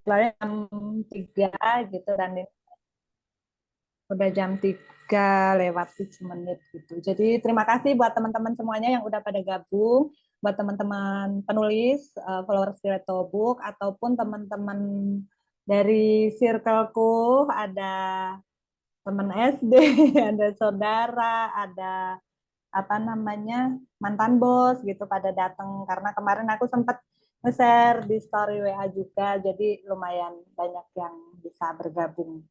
mulai jam 3 gitu dan udah jam 3 lewat 7 menit gitu. Jadi terima kasih buat teman-teman semuanya yang udah pada gabung, buat teman-teman penulis, followers Stiletto Book, ataupun teman-teman dari circleku, ada teman SD, ada saudara, ada apa namanya mantan bos gitu pada datang karena kemarin aku sempat nge-share di story WA juga, jadi lumayan banyak yang bisa bergabung.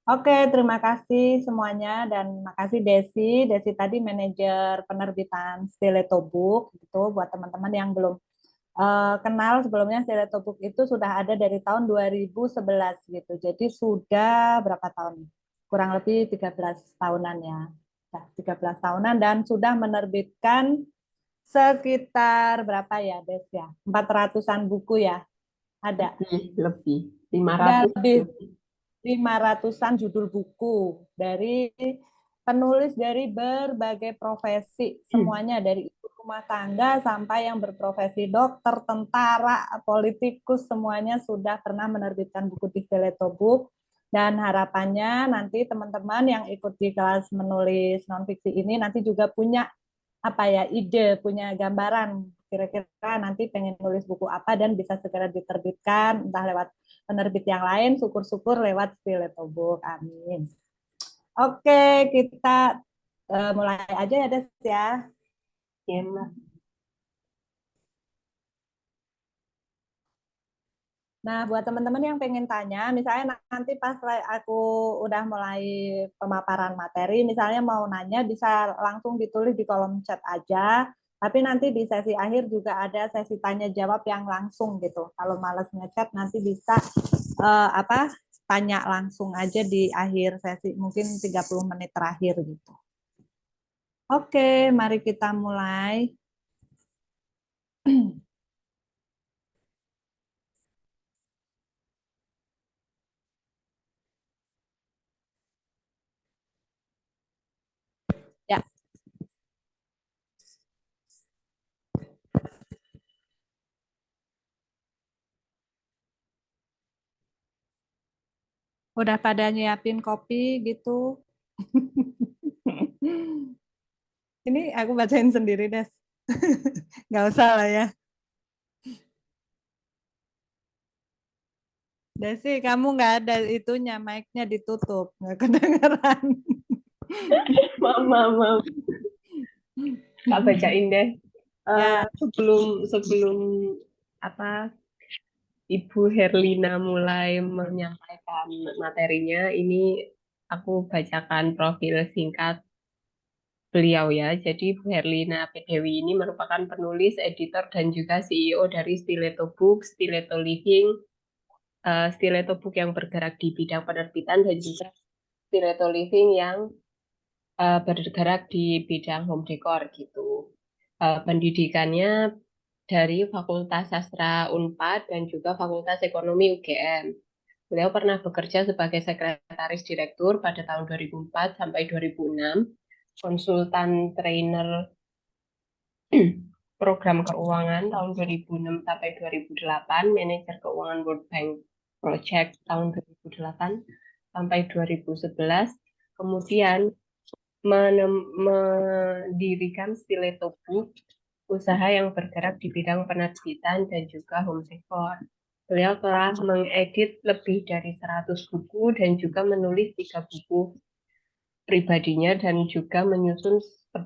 Oke, terima kasih semuanya dan makasih Desi. Desi tadi manajer penerbitan Stiletto Book gitu buat teman-teman yang belum kenal sebelumnya. Stiletto Book itu sudah ada dari tahun 2011 gitu. Jadi sudah berapa tahun? Kurang lebih 13 tahunan ya. 13 tahunan dan sudah menerbitkan sekitar berapa ya, Des ya? 400-an buku ya. Ada. lebih Ada 500 lebih lebih. 500-an judul buku dari penulis dari berbagai profesi, semuanya dari ibu rumah tangga sampai yang berprofesi dokter, tentara, politikus, semuanya sudah pernah menerbitkan buku di Stiletto Book. Dan harapannya nanti teman-teman yang ikut di kelas menulis nonfiksi ini nanti juga punya apa ya ide, punya gambaran kira-kira nanti pengen nulis buku apa dan bisa segera diterbitkan entah lewat penerbit yang lain, syukur-syukur lewat Stiletto Book. Amin. Oke, kita mulai aja ya, Des ya. Ya, Mbak. Nah, buat teman-teman yang pengen tanya, misalnya nanti pas aku udah mulai pemaparan materi, misalnya mau nanya bisa langsung ditulis di kolom chat aja. Tapi nanti di sesi akhir juga ada sesi tanya jawab yang langsung gitu. Kalau males ngechat nanti bisa apa tanya langsung aja di akhir sesi, mungkin 30 menit terakhir gitu. Oke, mari kita mulai. Ya, udah pada nyiapin kopi gitu. Ini aku bacain sendiri, Des. Nggak usah lah ya. Desi, kamu nggak ada itunya, mic-nya ditutup. Nggak kedengeran. Maaf, maaf, maaf. Kak bacain deh. Ya, Sebelum sebelum apa Ibu Herlina mulai menyampaikan materinya, ini aku bacakan profil singkat beliau ya. Jadi Bu Herlina P. Dewi ini merupakan penulis, editor, dan juga CEO dari Stiletto Book, Stiletto Living, Stiletto Book yang bergerak di bidang penerbitan, dan juga Stiletto Living yang bergerak di bidang home decor gitu. Pendidikannya dari Fakultas Sastra Unpad dan juga Fakultas Ekonomi UGM. Beliau pernah bekerja sebagai sekretaris direktur pada tahun 2004 sampai 2006, konsultan trainer program keuangan tahun 2006 sampai 2008, manajer keuangan World Bank Project tahun 2008 sampai 2011, kemudian mendirikan Stiletto Book, usaha yang bergerak di bidang penerbitan dan juga home decor. Beliau telah mengedit lebih dari 100 buku dan juga menulis 3 buku pribadinya dan juga menyusun 10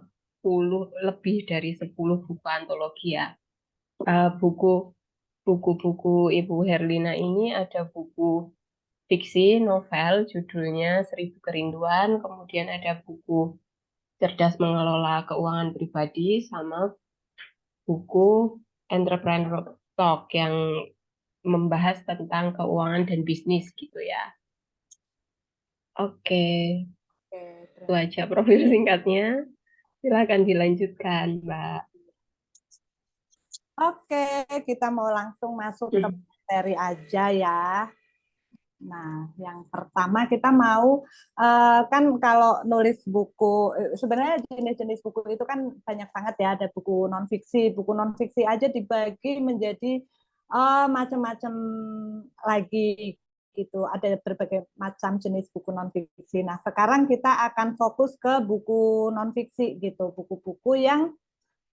lebih dari 10 buku antologi ya. Buku buku-buku Ibu Herlina ini ada buku fiksi, novel, judulnya Seribu Kerinduan, kemudian ada buku Cerdas Mengelola Keuangan Pribadi, sama buku Entrepreneur Talk yang membahas tentang keuangan dan bisnis gitu ya. Oke, oke, itu terima aja profil singkatnya. Silakan dilanjutkan, Mbak. Oke, kita mau langsung masuk ke materi aja ya. Nah, yang pertama kita mau kan kalau nulis buku, sebenarnya jenis-jenis buku itu kan banyak banget ya. Ada buku non fiksi aja dibagi menjadi Macam-macam lagi gitu. Ada berbagai macam jenis buku non fiksi. Nah, sekarang kita akan fokus ke buku non fiksi gitu, buku-buku yang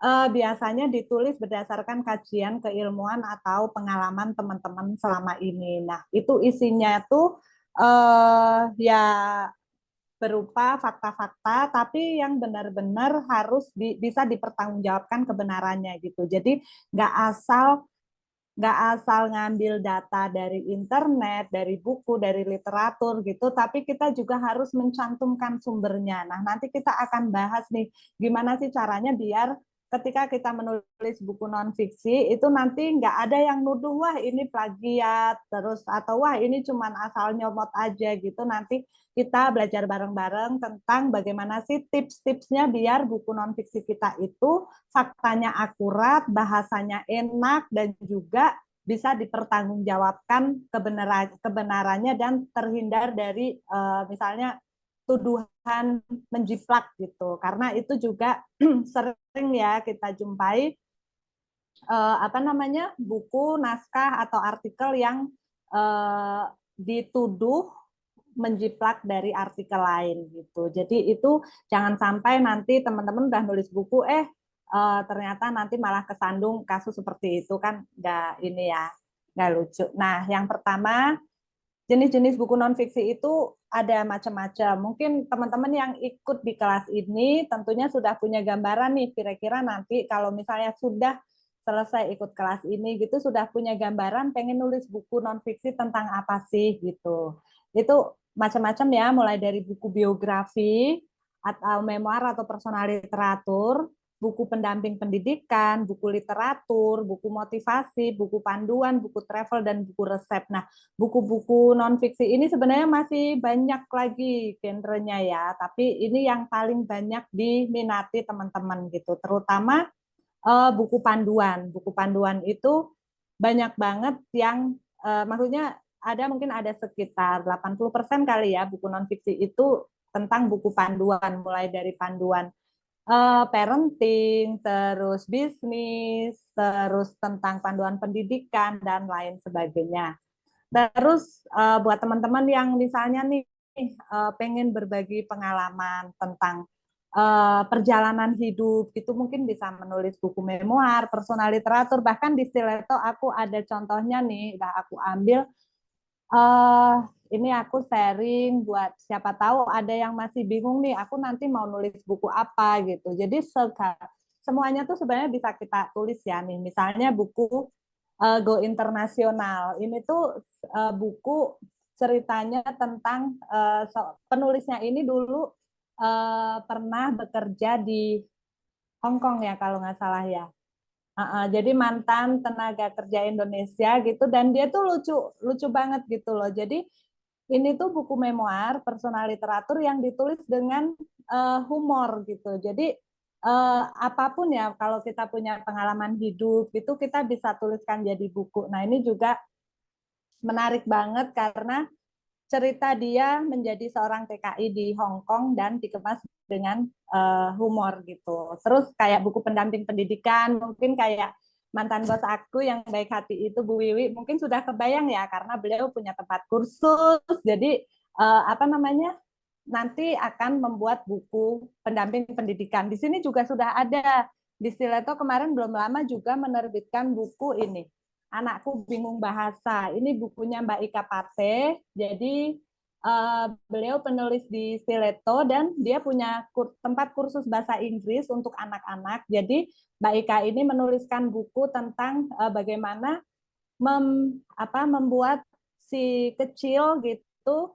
biasanya ditulis berdasarkan kajian keilmuan atau pengalaman teman-teman selama ini. Nah, itu isinya tuh ya berupa fakta-fakta, tapi yang benar-benar harus bisa dipertanggungjawabkan kebenarannya gitu. Jadi nggak asal nggak asal ngambil data dari internet, dari buku, dari literatur gitu, tapi kita juga harus mencantumkan sumbernya. Nah, nanti kita akan bahas nih, gimana sih caranya biar ketika kita menulis buku non fiksi itu nanti nggak ada yang nuduh wah ini plagiat terus atau wah ini cuma asal nyomot aja gitu. Nanti kita belajar bareng-bareng tentang bagaimana sih tips-tipsnya biar buku non fiksi kita itu faktanya akurat, bahasanya enak, dan juga bisa dipertanggungjawabkan kebenarannya dan terhindar dari misalnya tuduhan menjiplak gitu. Karena itu juga sering ya kita jumpai apa namanya buku, naskah atau artikel yang dituduh menjiplak dari artikel lain gitu. Jadi itu jangan sampai nanti teman-teman udah nulis buku ternyata nanti malah kesandung kasus seperti itu kan nggak ini ya nggak lucu. Nah yang pertama jenis-jenis buku non fiksi itu ada macam-macam. Mungkin teman-teman yang ikut di kelas ini tentunya sudah punya gambaran nih kira-kira nanti kalau misalnya sudah selesai ikut kelas ini gitu sudah punya gambaran pengen nulis buku non fiksi tentang apa sih gitu. Itu macam-macam ya, mulai dari buku biografi atau memoir atau personal literatur, buku pendamping pendidikan, buku literatur, buku motivasi, buku panduan, buku travel, dan buku resep. Nah, buku-buku non fiksi ini sebenarnya masih banyak lagi genrenya ya, tapi ini yang paling banyak diminati teman-teman gitu, terutama buku panduan. Buku panduan itu banyak banget yang maksudnya ada mungkin ada sekitar 80% kali ya buku non fiksi itu tentang buku panduan, mulai dari panduan parenting, terus bisnis, terus tentang panduan pendidikan dan lain sebagainya. Terus buat teman-teman yang misalnya nih pengen berbagi pengalaman tentang perjalanan hidup, itu mungkin bisa menulis buku memoir, personal literatur, bahkan di Stiletto aku ada contohnya nih, udah aku ambil. eh ini aku sharing buat siapa tahu ada yang masih bingung nih, aku nanti mau nulis buku apa gitu. Jadi semuanya tuh sebenarnya bisa kita tulis ya nih. Misalnya buku Go Internasional. Ini tuh buku ceritanya tentang penulisnya ini dulu pernah bekerja di Hong Kong ya kalau nggak salah ya. Jadi mantan tenaga kerja Indonesia gitu dan dia tuh lucu lucu banget gitu loh. Jadi ini tuh buku memoir personal literatur yang ditulis dengan humor gitu. Jadi apapun ya kalau kita punya pengalaman hidup itu kita bisa tuliskan jadi buku. Nah ini juga menarik banget karena cerita dia menjadi seorang TKI di Hong Kong dan dikemas dengan humor gitu. Terus kayak buku pendamping pendidikan, mungkin kayak mantan bos aku yang baik hati itu Bu Wiwi, mungkin sudah kebayang ya karena beliau punya tempat kursus. Jadi apa namanya? Nanti akan membuat buku pendamping pendidikan. Di sini juga sudah ada di Stiletto kemarin belum lama juga menerbitkan buku ini Anakku Bingung Bahasa. Ini bukunya Mbak Ika Pate. Jadi beliau penulis di Stiletto dan dia punya tempat kursus bahasa Inggris untuk anak-anak. Jadi Mbak Ika ini menuliskan buku tentang bagaimana membuat si kecil gitu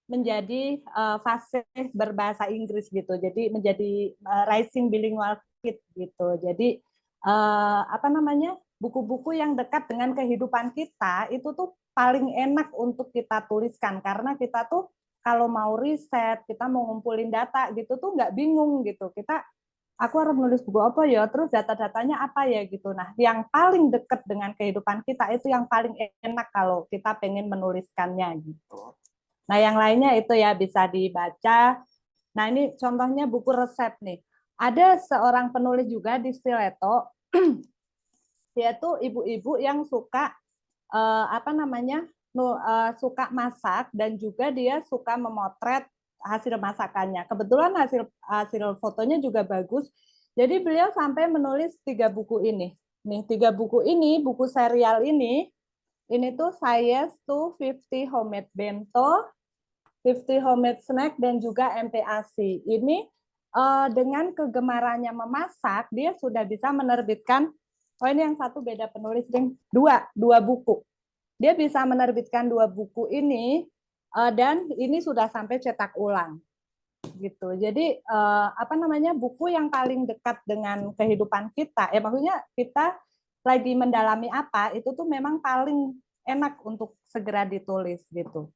menjadi fasih berbahasa Inggris gitu. Jadi menjadi rising bilingual kid gitu. Jadi apa namanya? Buku-buku yang dekat dengan kehidupan kita itu tuh paling enak untuk kita tuliskan karena kita tuh kalau mau riset, kita mau ngumpulin data gitu tuh nggak bingung gitu. Aku harus menulis buku apa ya, terus data-datanya apa ya gitu. Nah, yang paling dekat dengan kehidupan kita itu yang paling enak kalau kita pengen menuliskannya gitu. Nah, yang lainnya itu ya bisa dibaca. Nah, ini contohnya buku resep nih. Ada seorang penulis juga di Stiletto, dia tuh ibu-ibu yang suka apa namanya suka masak dan juga dia suka memotret hasil masakannya. Kebetulan hasil hasil fotonya juga bagus. Jadi beliau sampai menulis 3 buku ini. Nih 3 buku ini, buku serial ini tuh Science to 50 Homemade Bento, 50 Homemade Snack, dan juga MPASI. Ini dengan kegemarannya memasak, dia sudah bisa menerbitkan, oh ini yang satu beda penulis, dua buku. Dia bisa menerbitkan 2 buku ini, dan ini sudah sampai cetak ulang. Gitu. Jadi apa namanya, buku yang paling dekat dengan kehidupan kita, ya maksudnya kita lagi mendalami apa, itu tuh memang paling enak untuk segera ditulis gitu.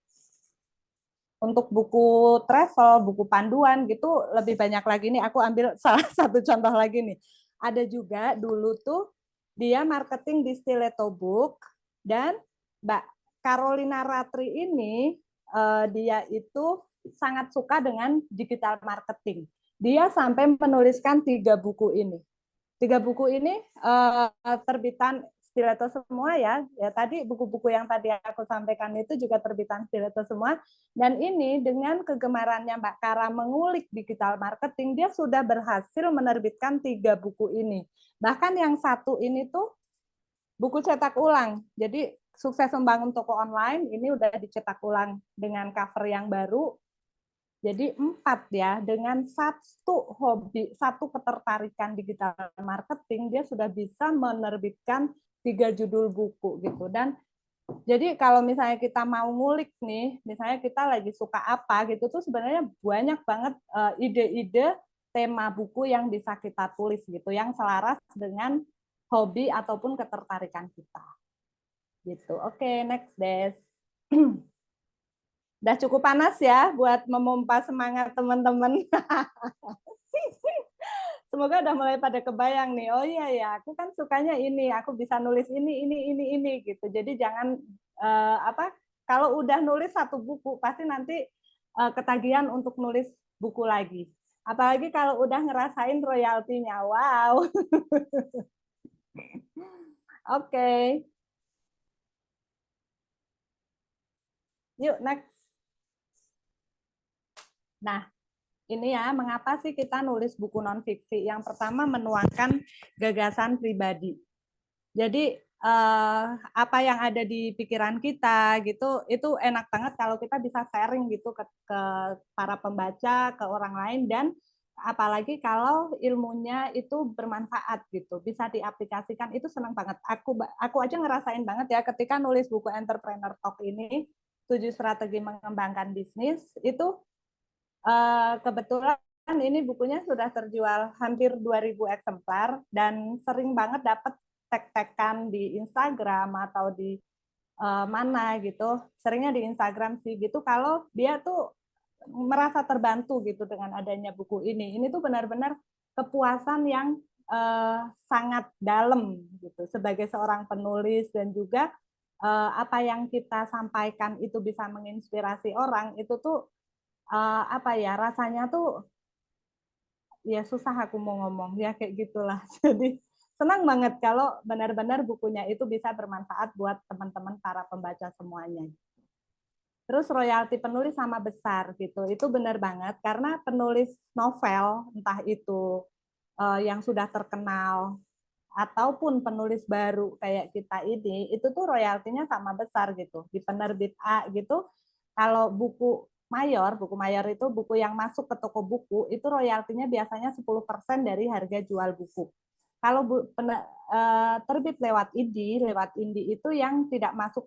Untuk buku travel, buku panduan gitu lebih banyak lagi nih. Aku ambil salah satu contoh lagi nih. Ada juga dulu tuh dia marketing di Stiletto Book, dan Mbak Carolina Ratri ini dia itu sangat suka dengan digital marketing. Dia sampai menuliskan 3 buku ini. 3 buku ini terbitan Stiletto semua ya. Ya tadi buku-buku yang tadi aku sampaikan itu juga terbitan Stiletto semua. Dan ini dengan kegemarannya Mbak Kara mengulik digital marketing, dia sudah berhasil menerbitkan 3 buku ini. Bahkan yang satu ini tuh buku cetak ulang. Jadi sukses membangun toko online ini udah dicetak ulang dengan cover yang baru. Jadi 4 ya, dengan satu hobi, satu ketertarikan digital marketing, dia sudah bisa menerbitkan 3 judul buku gitu. Dan jadi kalau misalnya kita mau ngulik nih, misalnya kita lagi suka apa gitu tuh sebenarnya banyak banget ide-ide tema buku yang bisa kita tulis gitu, yang selaras dengan hobi ataupun ketertarikan kita. Gitu. Oke, next Des. Udah cukup panas ya buat memompa semangat teman-teman. Semoga udah mulai pada kebayang nih. Oh iya ya, aku kan sukanya ini, aku bisa nulis ini gitu. Jadi jangan apa, kalau udah nulis satu buku pasti nanti ketagihan untuk nulis buku lagi. Apalagi kalau udah ngerasain royaltinya. Wow. Oke. Okay. Yuk next. Nah, ini ya, mengapa sih kita nulis buku non-fiksi? Yang pertama, menuangkan gagasan pribadi. Jadi apa yang ada di pikiran kita gitu, itu enak banget kalau kita bisa sharing gitu ke para pembaca, ke orang lain, dan apalagi kalau ilmunya itu bermanfaat gitu, bisa diaplikasikan, itu senang banget. Aku aja ngerasain banget ya ketika nulis buku Entrepreneur Talk ini, 7 strategi mengembangkan bisnis, itu kebetulan ini bukunya sudah terjual hampir 2.000 eksemplar dan sering banget dapat tag-tagan di Instagram atau di mana gitu. Seringnya di Instagram sih gitu, kalau dia tuh merasa terbantu gitu dengan adanya buku ini. Ini tuh benar-benar kepuasan yang sangat dalam gitu sebagai seorang penulis, dan juga apa yang kita sampaikan itu bisa menginspirasi orang, itu tuh apa ya, rasanya tuh ya susah aku mau ngomong ya kayak gitulah. Jadi senang banget kalau benar-benar bukunya itu bisa bermanfaat buat teman-teman para pembaca semuanya. Terus royalti penulis sama besar gitu, itu benar banget karena penulis novel entah itu yang sudah terkenal ataupun penulis baru kayak kita ini, itu tuh royaltinya sama besar gitu. Di penerbit A gitu, kalau buku mayor itu buku yang masuk ke toko buku, itu royaltinya biasanya 10% dari harga jual buku. Kalau terbit lewat indie itu yang tidak masuk,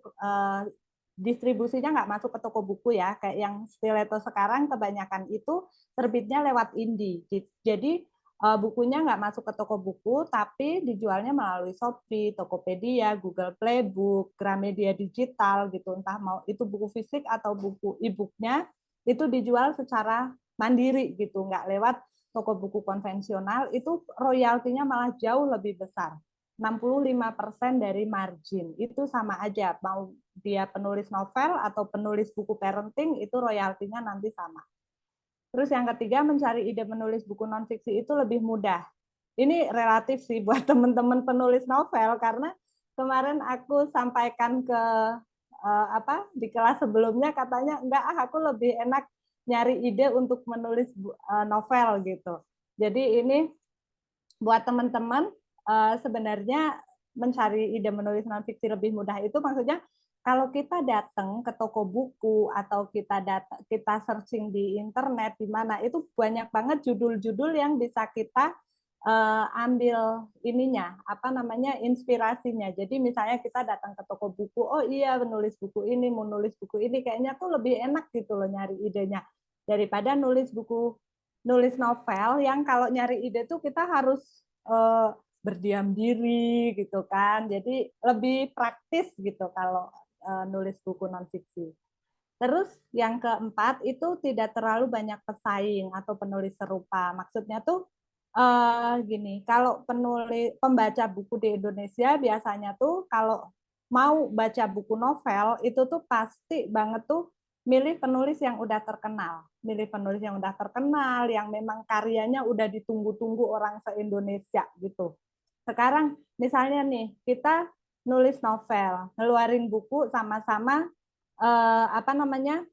distribusinya nggak masuk ke toko buku ya, kayak yang Stiletto sekarang kebanyakan itu terbitnya lewat indie. Jadi bukunya nggak masuk ke toko buku, tapi dijualnya melalui Shopee, Tokopedia, Google Playbook, Gramedia Digital gitu. Entah mau itu buku fisik atau buku e-booknya, itu dijual secara mandiri gitu, nggak lewat toko buku konvensional, itu royaltinya malah jauh lebih besar. 65% dari margin. Itu sama aja, mau dia penulis novel atau penulis buku parenting, itu royaltinya nanti sama. Terus yang ketiga, mencari ide menulis buku non-fiksi itu lebih mudah. Ini relatif sih buat teman-teman penulis novel, karena kemarin aku sampaikan ke di kelas sebelumnya, katanya enggak, aku lebih enak nyari ide untuk menulis novel gitu. Jadi ini buat teman-teman sebenarnya mencari ide menulis non-fiksi lebih mudah itu maksudnya kalau kita datang ke toko buku atau kita searching di internet di mana itu banyak banget judul-judul yang bisa kita ambil ininya apa namanya inspirasinya. Jadi misalnya kita datang ke toko buku, oh iya menulis buku ini, mau nulis buku ini kayaknya tuh lebih enak gitu loh nyari idenya daripada nulis novel yang kalau nyari ide tuh kita harus berdiam diri gitu kan. Jadi lebih praktis gitu kalau nulis buku non-fiksi. Terus yang keempat itu tidak terlalu banyak pesaing atau penulis serupa. Maksudnya tuh gini, kalau pembaca buku di Indonesia biasanya tuh kalau mau baca buku novel itu tuh pasti banget tuh milih penulis yang udah terkenal. Milih penulis yang udah terkenal, yang memang karyanya udah ditunggu-tunggu orang se-Indonesia gitu. Sekarang misalnya nih, kita nulis novel, ngeluarin buku sama-sama apa namanya?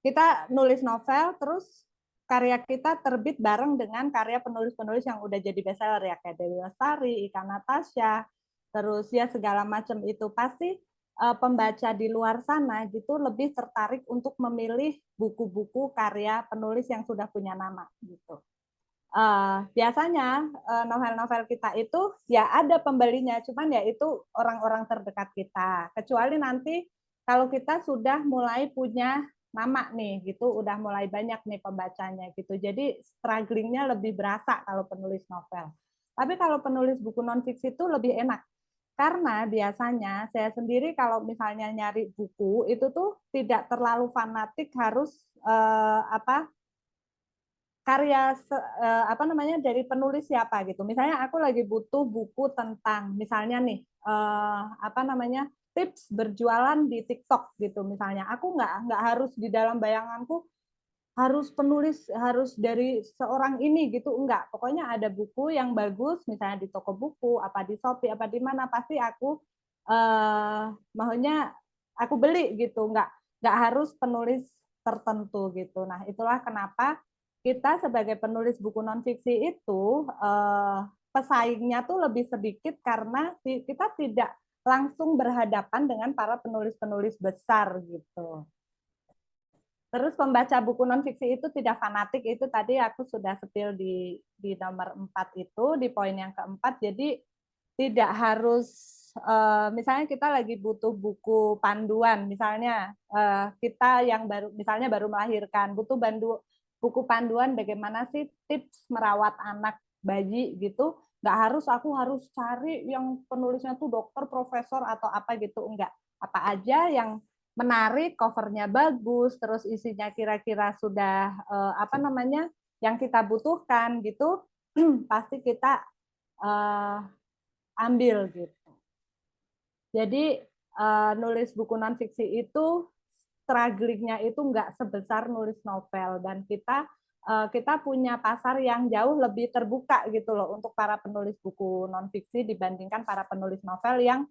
Kita nulis novel terus karya kita terbit bareng dengan karya penulis-penulis yang udah jadi bestseller ya kayak Dewi Lestari, Ika Natasha, terus ya segala macam itu pasti pembaca di luar sana gitu lebih tertarik untuk memilih buku-buku karya penulis yang sudah punya nama gitu. Biasanya novel-novel kita itu ya ada pembelinya, cuman ya itu orang-orang terdekat kita. Kecuali nanti kalau kita sudah mulai punya nama nih, gitu, udah mulai banyak nih pembacanya gitu. Jadi strugglingnya lebih berasa kalau penulis novel. Tapi kalau penulis buku non-fiksi itu lebih enak. Karena biasanya saya sendiri kalau misalnya nyari buku itu tuh tidak terlalu fanatik harus apa karya apa namanya dari penulis siapa gitu. Misalnya aku lagi butuh buku tentang misalnya nih apa namanya tips berjualan di TikTok gitu misalnya. Aku nggak harus di dalam bayanganku harus penulis harus dari seorang ini gitu enggak. Pokoknya ada buku yang bagus misalnya di toko buku, apa di Shopee, apa di mana pasti aku maunya aku beli gitu. Enggak harus penulis tertentu gitu. Nah, itulah kenapa kita sebagai penulis buku nonfiksi itu pesaingnya tuh lebih sedikit karena kita tidak langsung berhadapan dengan para penulis-penulis besar gitu. Terus pembaca buku nonfiksi itu tidak fanatik, itu tadi aku sudah sepil di nomor 4 itu, di poin yang keempat. Jadi tidak harus, misalnya kita lagi butuh buku panduan, misalnya kita yang misalnya baru melahirkan, butuh buku panduan bagaimana sih tips merawat anak bayi gitu, nggak harus aku harus cari yang penulisnya tuh dokter, profesor, atau apa gitu, enggak. Apa aja yang menarik, covernya bagus, terus isinya kira-kira sudah apa namanya yang kita butuhkan gitu, pasti kita ambil gitu. Jadi nulis buku nonfiksi itu strugglingnya itu nggak sebesar nulis novel dan kita punya pasar yang jauh lebih terbuka gitu loh untuk para penulis buku nonfiksi dibandingkan para penulis novel yang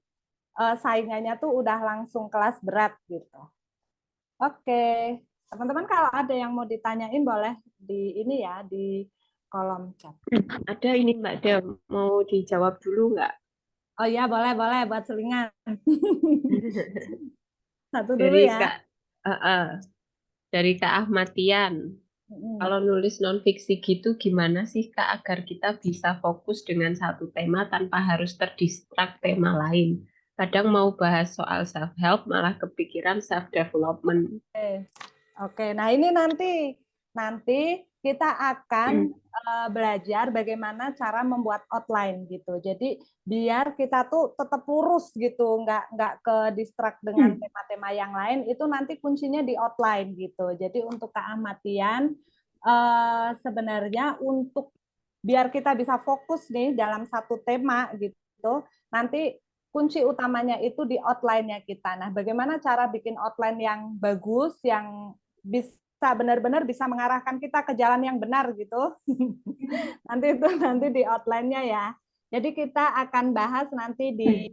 saingannya tuh udah langsung kelas berat gitu. Oke, teman-teman kalau ada yang mau ditanyain boleh di ini ya di kolom chat. Ada ini Mbak Del, mau dijawab dulu nggak? Oh iya boleh buat selingan. Satu dulu Dari ya. Kak, dari Kak Ahmadian. Kalau nulis non-fiksi gitu, gimana sih Kak agar kita bisa fokus dengan satu tema tanpa harus terdistrak tema lain? Kadang mau bahas soal self-help, malah kepikiran self-development. Oke, nah ini nanti kita akan belajar bagaimana cara membuat outline gitu. Jadi biar kita tuh tetap lurus gitu, nggak ke distract dengan tema-tema yang lain. Itu nanti kuncinya di outline gitu. Jadi untuk Kak Ahmadian sebenarnya untuk biar kita bisa fokus nih dalam satu tema gitu, nanti kunci utamanya itu di outline-nya kita. Nah, bagaimana cara bikin outline yang bagus, yang bisa benar-benar bisa mengarahkan kita ke jalan yang benar gitu. Nanti di outline-nya ya. Jadi kita akan bahas nanti di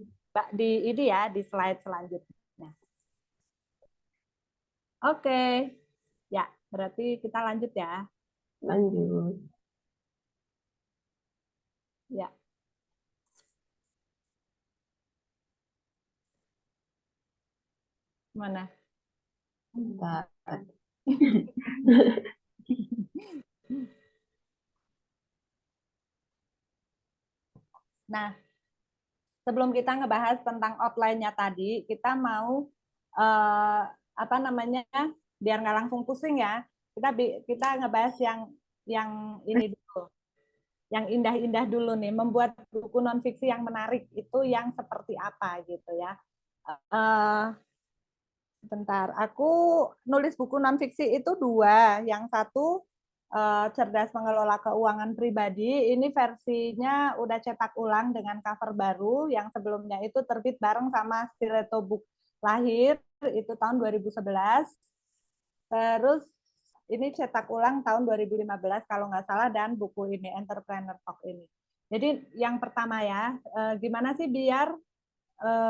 ini ya, di slide selanjutnya. Oke. Ya, berarti kita lanjut ya. Lanjut. Ya. Mana? Bentar. Nah, sebelum kita ngebahas tentang outline-nya tadi, kita mau apa namanya, biar nggak langsung pusing ya, kita ngebahas yang ini dulu, yang indah-indah dulu nih, membuat buku nonfiksi yang menarik itu yang seperti apa gitu ya. Bentar, aku nulis buku nonfiksi itu dua, yang satu cerdas mengelola keuangan pribadi. Ini versinya udah cetak ulang dengan cover baru. Yang sebelumnya itu terbit bareng sama Stiletto Book lahir itu tahun 2011. Terus ini cetak ulang tahun 2015 kalau nggak salah, dan buku ini Entrepreneur Talk ini. Jadi yang pertama ya, gimana sih biar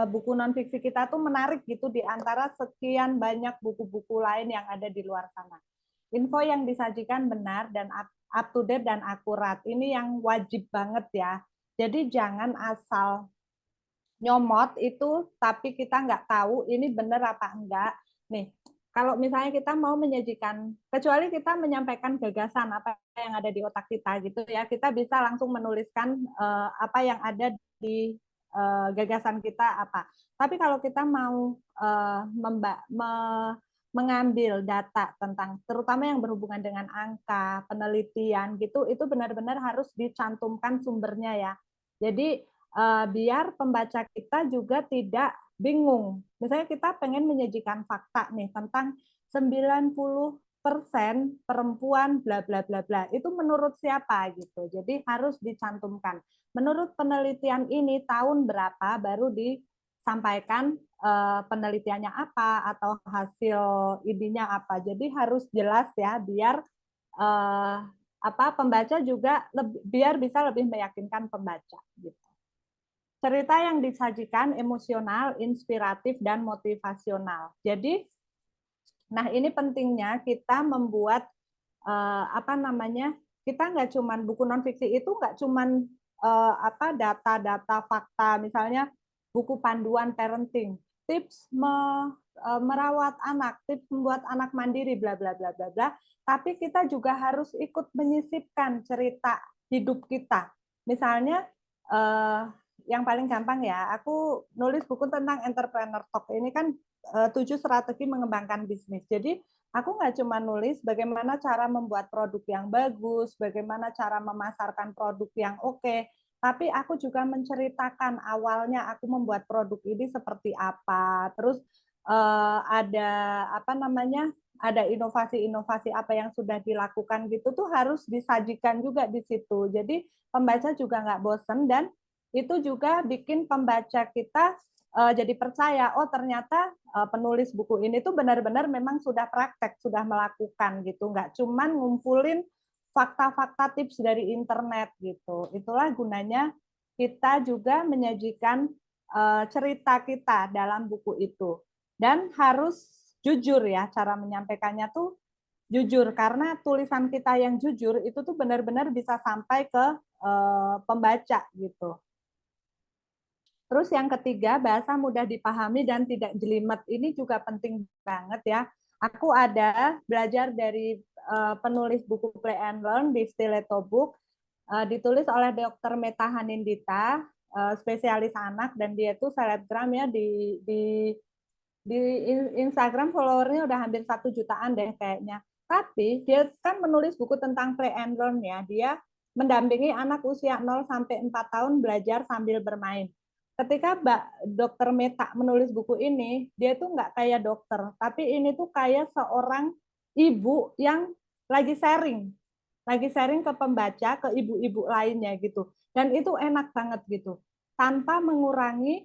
buku nonfiksi kita tuh menarik gitu di antara sekian banyak buku-buku lain yang ada di luar sana. Info yang disajikan benar dan up to date dan akurat. Ini yang wajib banget ya. Jadi jangan asal nyomot itu tapi kita nggak tahu ini benar apa enggak. Nih, kalau misalnya kita mau menyajikan, kecuali kita menyampaikan gagasan apa yang ada di otak kita gitu ya, kita bisa langsung menuliskan apa yang ada di gagasan kita apa. Tapi kalau kita mau mengambil data tentang terutama yang berhubungan dengan angka, penelitian gitu, itu benar-benar harus dicantumkan sumbernya ya. Jadi biar pembaca kita juga tidak bingung. Misalnya kita pengen menyajikan fakta nih tentang 90% perempuan bla bla bla bla. Itu menurut siapa gitu. Jadi harus dicantumkan. Menurut penelitian ini tahun berapa baru disampaikan penelitiannya apa atau hasil idenya apa. Jadi harus jelas ya biar pembaca juga biar bisa lebih meyakinkan pembaca gitu. Cerita yang disajikan emosional, inspiratif, dan motivasional. Jadi, nah ini pentingnya kita membuat kita nggak cuman buku nonfiksi itu nggak cuman data-data fakta, misalnya buku panduan parenting, tips merawat anak, tips membuat anak mandiri, bla bla bla bla bla. Tapi kita juga harus ikut menyisipkan cerita hidup kita. Misalnya yang paling gampang ya, aku nulis buku tentang entrepreneur talk ini kan 7 strategi mengembangkan bisnis. Jadi aku nggak cuma nulis bagaimana cara membuat produk yang bagus, bagaimana cara memasarkan produk yang oke, tapi aku juga menceritakan awalnya aku membuat produk ini seperti apa, terus ada ada inovasi-inovasi apa yang sudah dilakukan gitu tuh harus disajikan juga di situ. Jadi pembaca juga nggak bosen, dan itu juga bikin pembaca kita jadi percaya, oh ternyata penulis buku ini tuh benar-benar memang sudah praktek, sudah melakukan gitu, nggak cuman ngumpulin fakta-fakta tips dari internet gitu. Itulah gunanya kita juga menyajikan cerita kita dalam buku itu. Dan harus jujur ya, cara menyampaikannya tuh jujur, karena tulisan kita yang jujur itu tuh benar-benar bisa sampai ke pembaca gitu. Terus yang ketiga, bahasa mudah dipahami dan tidak jelimet. Ini juga penting banget ya. Aku ada belajar dari penulis buku Play and Learn di Stiletto Book, ditulis oleh Dr. Meta Hanindita, spesialis anak, dan dia tuh selebgram ya di Instagram followernya udah hampir 1 jutaan deh kayaknya. Tapi dia kan menulis buku tentang Play and Learn ya. Dia mendampingi anak usia 0 sampai 4 tahun belajar sambil bermain. Ketika Dokter Meta menulis buku ini, dia tuh nggak kayak dokter, tapi ini tuh kayak seorang ibu yang lagi sharing ke pembaca, ke ibu-ibu lainnya gitu. Dan itu enak banget gitu, tanpa mengurangi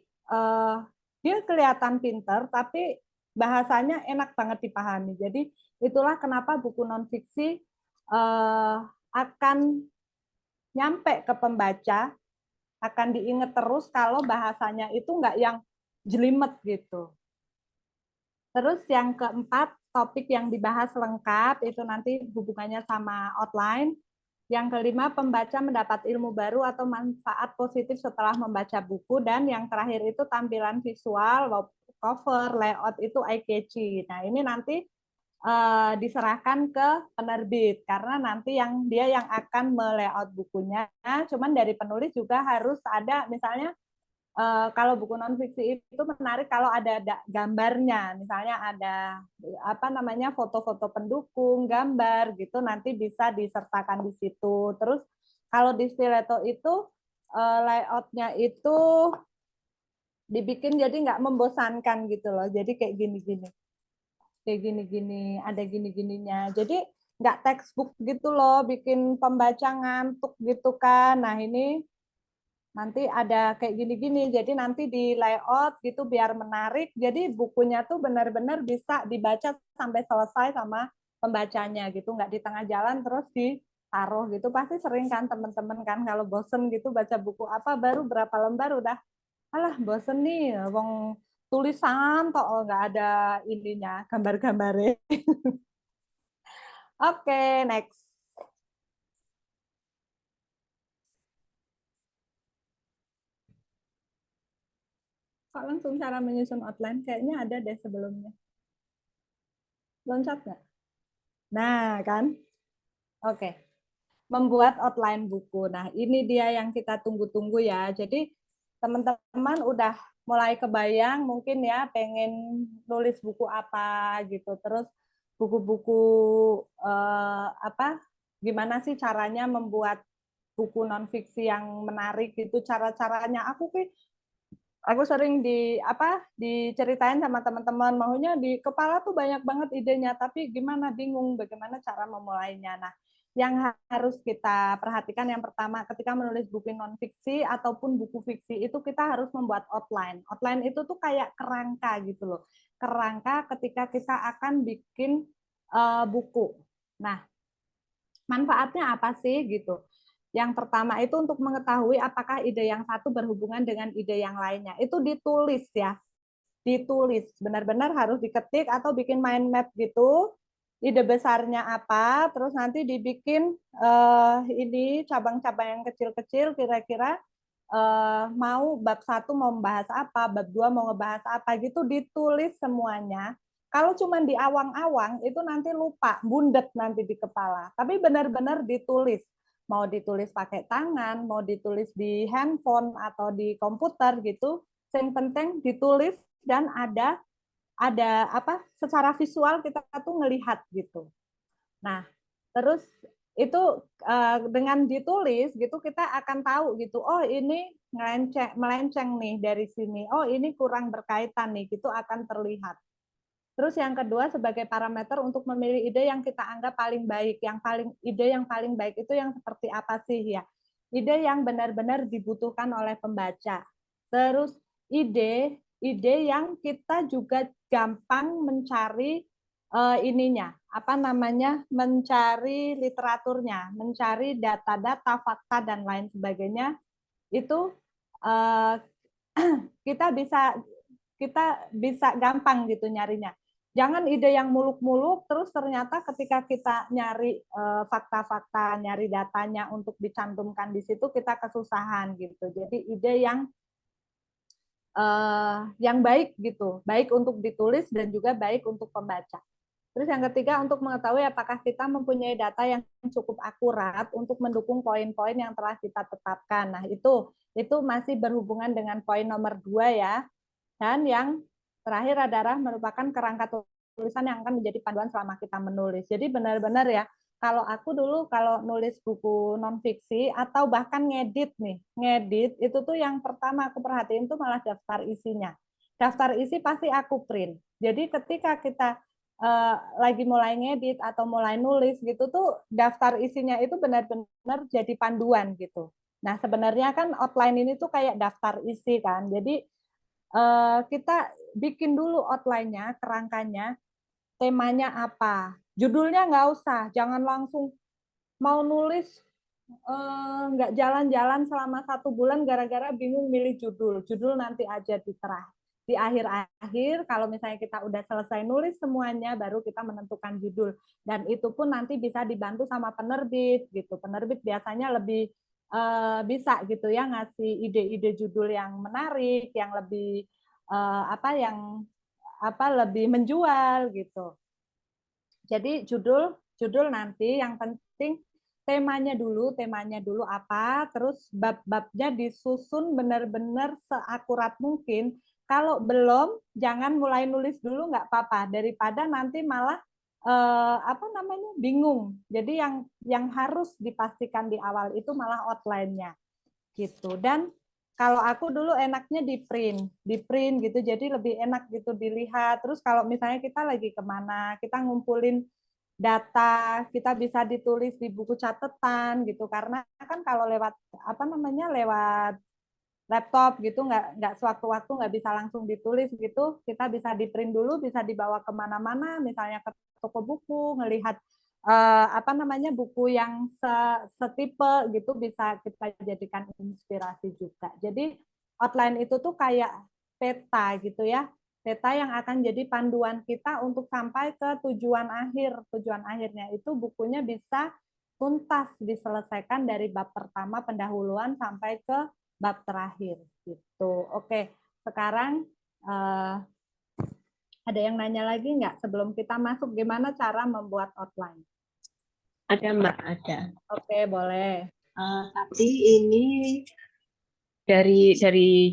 dia kelihatan pinter, tapi bahasanya enak banget dipahami. Jadi itulah kenapa buku nonfiksi akan nyampe ke pembaca, akan diingat terus kalau bahasanya itu nggak yang jelimet gitu. Terus yang keempat, topik yang dibahas lengkap, itu nanti hubungannya sama outline. Yang kelima, pembaca mendapat ilmu baru atau manfaat positif setelah membaca buku. Dan yang terakhir itu tampilan visual, cover, layout itu eye-catchy. Nah, ini nanti diserahkan ke penerbit, karena nanti dia yang akan melayout bukunya. Cuman dari penulis juga harus ada, misalnya kalau buku non fiksi itu menarik kalau ada gambarnya, misalnya ada apa namanya foto-foto pendukung, gambar gitu, nanti bisa disertakan di situ. Terus kalau di stiletto itu layoutnya itu dibikin jadi nggak membosankan gitu loh. Jadi kayak gini-gini, ada gini-gininya. Jadi nggak textbook gitu loh, bikin pembaca ngantuk gitu kan. Nah ini nanti ada kayak gini-gini, jadi nanti di layout gitu biar menarik, jadi bukunya tuh benar-benar bisa dibaca sampai selesai sama pembacanya gitu, nggak di tengah jalan terus ditaruh gitu. Pasti sering kan teman-teman kan kalau bosen gitu baca buku apa baru berapa lembar udah alah bosen nih, wong tulisan kok nggak ada ininya gambar-gambarnya. Oke, next. Kok langsung cara menyusun outline? Kayaknya ada deh sebelumnya. Loncat nggak? Nah, kan? Oke. Membuat outline buku. Nah, ini dia yang kita tunggu-tunggu ya. Jadi, teman-teman udah mulai kebayang mungkin ya pengen nulis buku apa gitu. Terus buku-buku apa gimana sih caranya membuat buku non fiksi yang menarik gitu, cara-caranya aku sering diceritain sama teman-teman, maunya di kepala tuh banyak banget idenya, tapi gimana bingung bagaimana cara memulainya. Nah, yang harus kita perhatikan yang pertama ketika menulis buku non-fiksi ataupun buku fiksi itu kita harus membuat outline. Outline itu tuh kayak kerangka gitu loh. Kerangka ketika kita akan bikin buku. Nah, manfaatnya apa sih gitu? Yang pertama itu untuk mengetahui apakah ide yang satu berhubungan dengan ide yang lainnya. Itu ditulis ya, ditulis. Benar-benar harus diketik atau bikin mind map gitu. Ide besarnya apa, terus nanti dibikin ini cabang-cabang yang kecil-kecil kira-kira mau bab satu mau membahas apa, bab dua mau ngebahas apa gitu, ditulis semuanya. Kalau cuma di awang-awang itu nanti lupa, bundet nanti di kepala. Tapi benar-benar ditulis. Mau ditulis pakai tangan, mau ditulis di handphone atau di komputer gitu. Yang penting ditulis dan ada apa secara visual kita tuh ngelihat gitu. Nah, terus itu dengan ditulis gitu kita akan tahu gitu. Oh, ini melenceng nih dari sini. Oh, ini kurang berkaitan nih, gitu akan terlihat. Terus yang kedua sebagai parameter untuk memilih ide yang kita anggap paling baik, ide yang paling baik itu yang seperti apa sih ya? Ide yang benar-benar dibutuhkan oleh pembaca. Terus ide yang kita juga gampang mencari ininya, apa namanya? Mencari literaturnya, mencari data-data, fakta dan lain sebagainya. Itu uh, kita bisa gampang gitu nyarinya. Jangan ide yang muluk-muluk, terus ternyata ketika kita nyari fakta-fakta, nyari datanya untuk dicantumkan di situ, kita kesusahan gitu. Jadi ide yang baik gitu, baik untuk ditulis dan juga baik untuk pembaca. Terus yang ketiga, untuk mengetahui apakah kita mempunyai data yang cukup akurat untuk mendukung poin-poin yang telah kita tetapkan. Nah, itu masih berhubungan dengan poin nomor 2 ya. Dan yang terakhir adalah merupakan kerangka tulisan yang akan menjadi panduan selama kita menulis. Jadi benar-benar ya, kalau aku dulu kalau nulis buku non fiksi atau bahkan ngedit itu tuh yang pertama aku perhatiin tuh malah daftar isinya. Daftar isi pasti aku print. Jadi ketika kita lagi mulai ngedit atau mulai nulis gitu tuh daftar isinya itu benar-benar jadi panduan gitu. Nah, sebenarnya kan outline ini tuh kayak daftar isi kan. Jadi kita bikin dulu outline-nya, kerangkanya, temanya apa. Judulnya nggak usah, jangan langsung mau nulis nggak jalan-jalan selama 1 bulan gara-gara bingung milih judul. Judul nanti aja di akhir-akhir, kalau misalnya kita udah selesai nulis semuanya, baru kita menentukan judul. Dan itu pun nanti bisa dibantu sama penerbit gitu. Penerbit biasanya lebih bisa gitu ya ngasih ide-ide judul yang menarik, yang lebih lebih menjual gitu. Jadi judul nanti yang penting temanya dulu apa, terus bab-babnya disusun benar-benar seakurat mungkin. Kalau belum, jangan mulai nulis dulu nggak apa-apa, daripada nanti malah bingung. Jadi yang harus dipastikan di awal itu malah outline-nya gitu. Dan kalau aku dulu enaknya di print gitu, jadi lebih enak gitu dilihat. Terus kalau misalnya kita lagi kemana, kita ngumpulin data, kita bisa ditulis di buku catatan gitu. Karena kan kalau lewat lewat laptop gitu nggak sewaktu-waktu nggak bisa langsung ditulis gitu, kita bisa di print dulu, bisa dibawa kemana-mana, misalnya ke toko buku, ngelihat buku yang setipe gitu, bisa kita jadikan inspirasi juga. Jadi outline itu tuh kayak peta gitu ya, peta yang akan jadi panduan kita untuk sampai ke tujuan akhir. Tujuan akhirnya itu bukunya bisa tuntas diselesaikan dari bab pertama pendahuluan sampai ke bab terakhir gitu. Oke, sekarang ada yang nanya lagi nggak sebelum kita masuk gimana cara membuat outline? Ada Mbak, ada. Oke, boleh. Tapi ini dari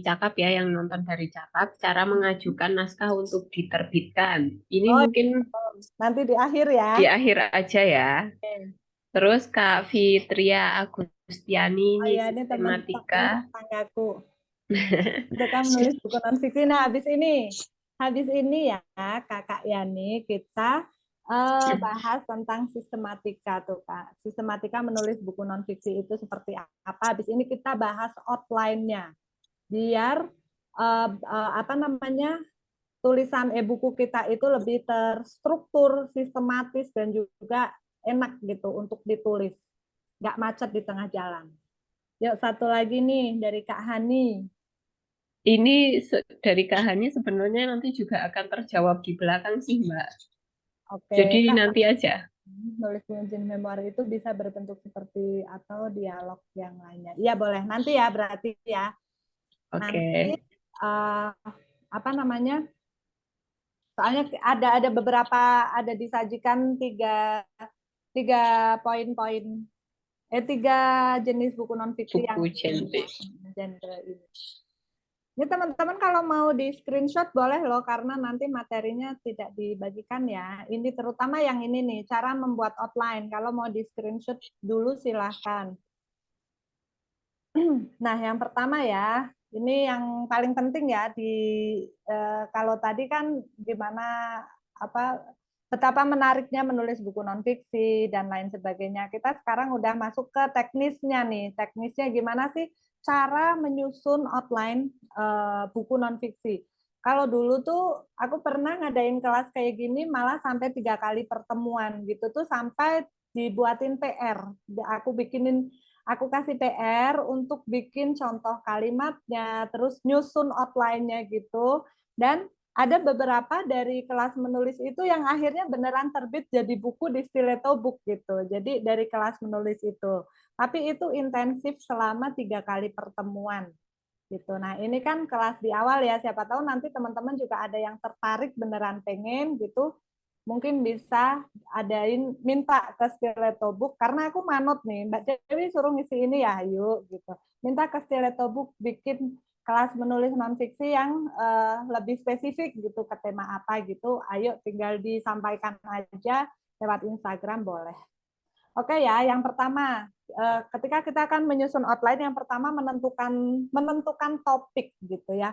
Cakap ya, yang nonton dari Cakap, cara mengajukan naskah untuk diterbitkan. Ini Oh, mungkin nanti di akhir ya. di akhir aja ya. Oke. Terus Kak Fitria Agustiani Oh ini ya, ini teman sistematika. tetanggaku. Suka menulis buku non-fiksi. Nah, habis ini ya, Kakak Yani, kita bahas tentang sistematika tuh, Kak. Sistematika menulis buku non-fiksi itu seperti apa. Habis ini kita bahas outline-nya. Biar tulisan e-buku kita itu lebih terstruktur, sistematis, dan juga enak gitu untuk ditulis. Nggak macet di tengah jalan. Yuk, satu lagi nih dari Kak Hani. Ini dari Kak Hani sebenarnya nanti juga akan terjawab di belakang sih, Mbak. Oke, Jadi Kak, nanti aja. nulis engine memoir itu bisa berbentuk seperti atau dialog yang lainnya. Iya boleh. Nanti ya berarti ya. Oke. Nanti uh, apa namanya? Soalnya ada beberapa ada disajikan tiga tiga poin-poin tiga jenis buku non fiksi yang Buku genre. genre ini. Ini teman-teman kalau mau di screenshot boleh loh, karena nanti materinya tidak dibagikan ya. Ini terutama yang ini nih, cara membuat outline. Kalau mau di screenshot dulu silahkan. Nah, yang pertama ya, ini yang paling penting ya kalau tadi kan gimana apa betapa menariknya menulis buku nonfiksi dan lain sebagainya. Kita sekarang udah masuk ke teknisnya nih. Teknisnya gimana sih cara menyusun outline buku nonfiksi? Kalau dulu tuh aku pernah ngadain kelas kayak gini malah sampai 3 kali pertemuan gitu tuh, sampai dibuatin PR. Aku kasih PR untuk bikin contoh kalimatnya, terus nyusun outline-nya gitu. Dan ada beberapa dari kelas menulis itu yang akhirnya beneran terbit jadi buku di Stiletto Book gitu. Jadi dari kelas menulis itu. Tapi itu intensif selama 3 kali pertemuan gitu. Nah ini kan kelas di awal ya, siapa tahu nanti teman-teman juga ada yang tertarik beneran pengen gitu, mungkin bisa minta ke Stiletto Book, karena aku manut nih, Mbak Dewi suruh ngisi ini ya, yuk gitu. Minta ke Stiletto Book bikin kelas menulis non-fiksi yang lebih spesifik gitu, ke tema apa gitu, ayo tinggal disampaikan aja lewat Instagram boleh. Oke ya, yang pertama, ketika kita akan menyusun outline, yang pertama menentukan topik gitu ya.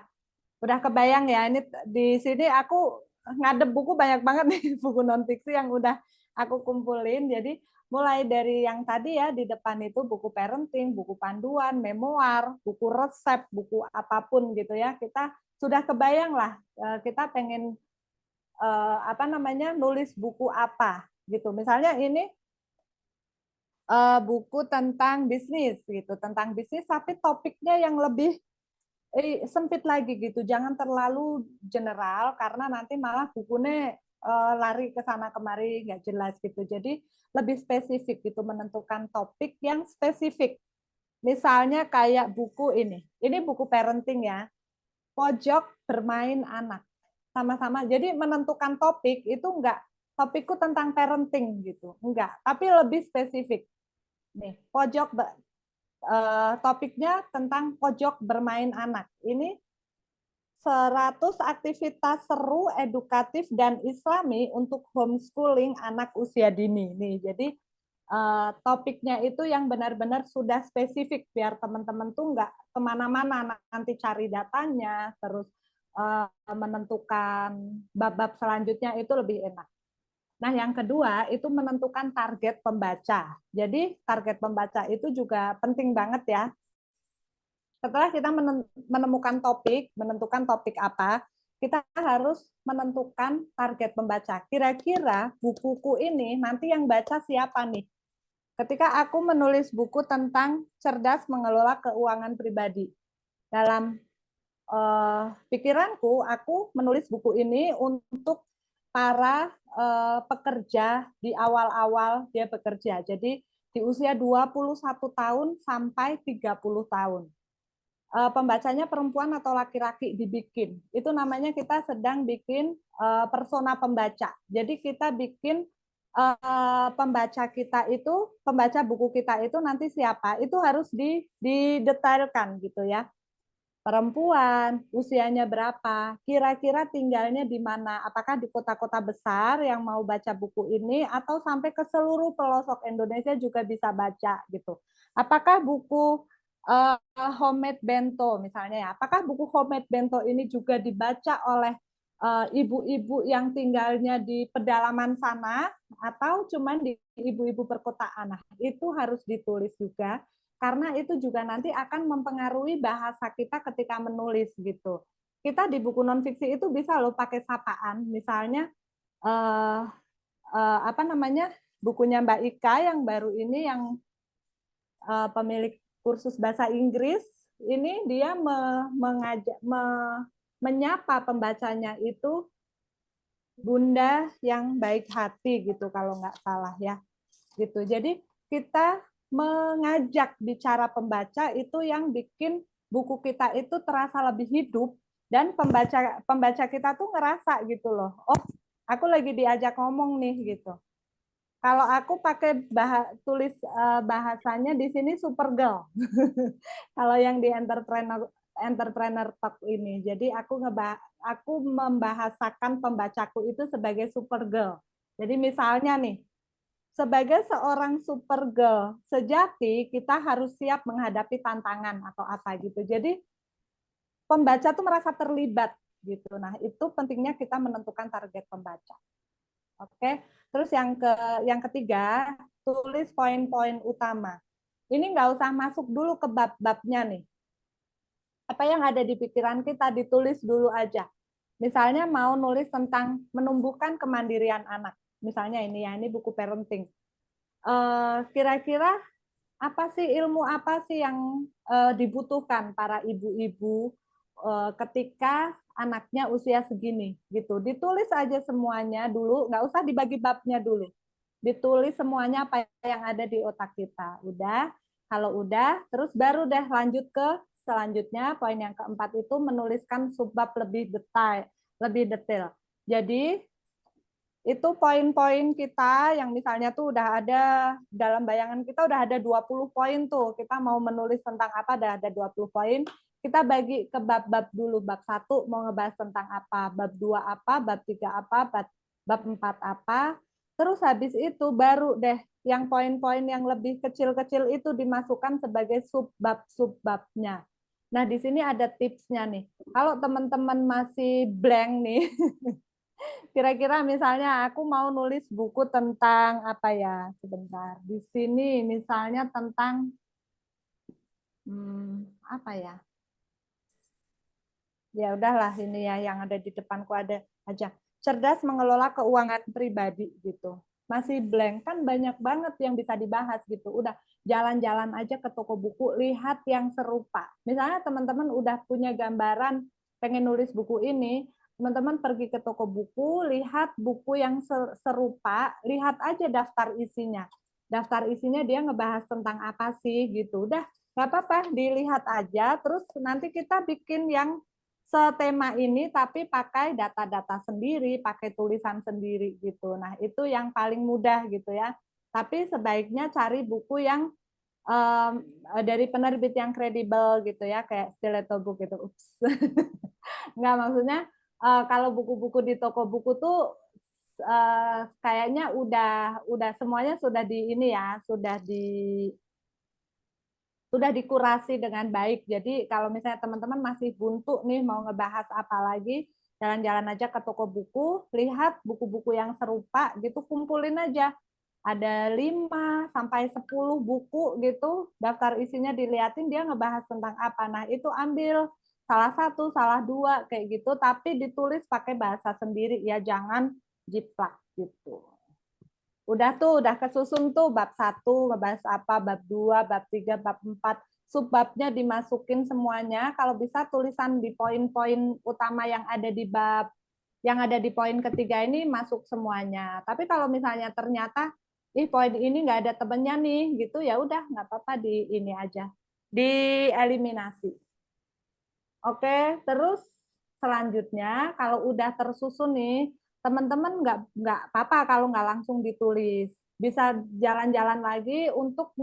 Udah kebayang ya, ini di sini aku ngadep buku banyak banget nih, buku non-fiksi yang udah aku kumpulin. Jadi mulai dari yang tadi ya, di depan itu buku parenting, buku panduan, memoir, buku resep, buku apapun gitu ya. Kita sudah kebayang lah, kita pengen nulis buku apa gitu. Misalnya ini buku tentang bisnis gitu, tentang bisnis tapi topiknya yang lebih sempit lagi gitu. Jangan terlalu general karena nanti malah bukunya lari ke sana kemari nggak jelas gitu. Jadi lebih spesifik gitu, menentukan topik yang spesifik. Misalnya kayak buku ini buku parenting ya, pojok bermain anak. Sama-sama. Jadi menentukan topik itu enggak topikku tentang parenting gitu, enggak, tapi lebih spesifik. Nih, topiknya tentang pojok bermain anak. Ini 100 aktivitas seru, edukatif, dan islami untuk homeschooling anak usia dini. Nih, jadi topiknya itu yang benar-benar sudah spesifik, biar teman-teman tuh nggak kemana-mana nanti cari datanya, terus menentukan bab-bab selanjutnya itu lebih enak. Nah, yang kedua itu menentukan target pembaca. Jadi target pembaca itu juga penting banget ya. Setelah kita menemukan topik, menentukan topik apa, kita harus menentukan target pembaca. Kira-kira bukuku ini nanti yang baca siapa nih? Ketika aku menulis buku tentang cerdas mengelola keuangan pribadi, dalam pikiranku, aku menulis buku ini untuk para pekerja di awal-awal dia bekerja. Jadi di usia 21 tahun sampai 30 tahun. Pembacanya perempuan atau laki-laki dibikin. Itu namanya kita sedang bikin persona pembaca. Jadi kita bikin pembaca kita itu, pembaca buku kita itu nanti siapa? Itu harus didetailkan gitu ya. Perempuan, usianya berapa, kira-kira tinggalnya di mana, apakah di kota-kota besar yang mau baca buku ini, atau sampai ke seluruh pelosok Indonesia juga bisa baca gitu. Apakah buku homemade bento misalnya ya, apakah buku homemade bento ini juga dibaca oleh ibu-ibu yang tinggalnya di pedalaman sana, atau cuman di ibu-ibu perkotaan. Nah, itu harus ditulis juga karena itu juga nanti akan mempengaruhi bahasa kita ketika menulis gitu. Kita di buku nonfiksi itu bisa loh pakai sapaan, misalnya eh, apa namanya, bukunya Mbak Ika yang baru ini yang pemilik kursus bahasa Inggris, ini dia menyapa pembacanya itu Bunda yang baik hati gitu kalau nggak salah ya gitu. Jadi kita mengajak bicara pembaca itu yang bikin buku kita itu terasa lebih hidup dan pembaca pembaca kita tuh ngerasa gitu loh. Oh, aku lagi diajak ngomong nih gitu. Kalau aku pakai tulis bahasanya di sini Supergirl. Kalau yang di entrepreneur talk ini. Jadi aku membahasakan pembacaku itu sebagai Supergirl. Jadi misalnya nih, sebagai seorang Supergirl sejati, kita harus siap menghadapi tantangan atau apa gitu. Jadi pembaca tuh merasa terlibat gitu. Nah, itu pentingnya kita menentukan target pembaca. Oke. Terus yang ketiga, tulis poin-poin utama. Ini nggak usah masuk dulu ke bab-babnya nih. Apa yang ada di pikiran kita ditulis dulu aja. Misalnya mau nulis tentang menumbuhkan kemandirian anak. Misalnya ini ya, ini buku parenting. Kira-kira apa sih ilmu apa sih yang dibutuhkan para ibu-ibu ketika anaknya usia segini gitu. Ditulis aja semuanya dulu, nggak usah dibagi babnya dulu. Ditulis semuanya apa yang ada di otak kita. Udah, kalau udah, terus baru deh lanjut ke selanjutnya. Poin yang keempat itu menuliskan subbab lebih detail, lebih detail. Jadi itu poin-poin kita yang misalnya tuh udah ada dalam bayangan kita udah ada 20 poin tuh. Kita mau menulis tentang apa udah ada 20 poin. Kita bagi ke bab-bab dulu. Bab 1 mau ngebahas tentang apa, bab 2 apa, bab 3 apa, bab 4 apa. Terus habis itu baru deh yang poin-poin yang lebih kecil-kecil itu dimasukkan sebagai subbab-subbabnya. Nah, di sini ada tipsnya nih. Kalau teman-teman masih blank nih, kira-kira misalnya aku mau nulis buku tentang apa ya? Sebentar. Di sini misalnya tentang apa ya? Ya udahlah ini ya yang ada di depanku ada aja. Cerdas mengelola keuangan pribadi gitu. masih blank, kan banyak banget yang bisa dibahas gitu. Udah jalan-jalan aja ke toko buku, lihat yang serupa. Misalnya teman-teman udah punya gambaran pengen nulis buku ini, teman-teman pergi ke toko buku, lihat buku yang serupa, lihat aja daftar isinya. Daftar isinya dia ngebahas tentang apa sih gitu. Udah, nggak apa-apa, dilihat aja, terus nanti kita bikin yang setema ini tapi pakai data-data sendiri, pakai tulisan sendiri gitu. Nah, itu yang paling mudah gitu ya. Tapi sebaiknya cari buku yang um, dari penerbit yang kredibel gitu ya, kayak Stiletto Book gitu. Ups. Nggak, maksudnya kalau buku-buku di toko buku tuh kayaknya udah semuanya sudah di ini ya, sudah dikurasi dengan baik. Jadi kalau misalnya teman-teman masih buntu nih mau ngebahas apa lagi, jalan-jalan aja ke toko buku, lihat buku-buku yang serupa gitu, kumpulin aja. Ada 5 sampai 10 buku gitu, daftar isinya diliatin dia ngebahas tentang apa. Nah, itu ambil salah satu, salah dua kayak gitu, tapi ditulis pakai bahasa sendiri ya, jangan jiplak gitu. Udah tuh, udah kesusun tuh bab 1 ngebahas apa, bab 2, bab 3, bab 4, subbabnya dimasukin semuanya. Kalau bisa tulisan di poin-poin utama yang ada di poin ketiga ini masuk semuanya. Tapi kalau misalnya ternyata poin ini nggak ada temennya nih gitu, ya udah nggak apa-apa, di ini aja, dieliminasi. Oke, terus selanjutnya kalau udah tersusun nih, teman-teman nggak apa-apa kalau nggak langsung ditulis. Bisa jalan-jalan lagi untuk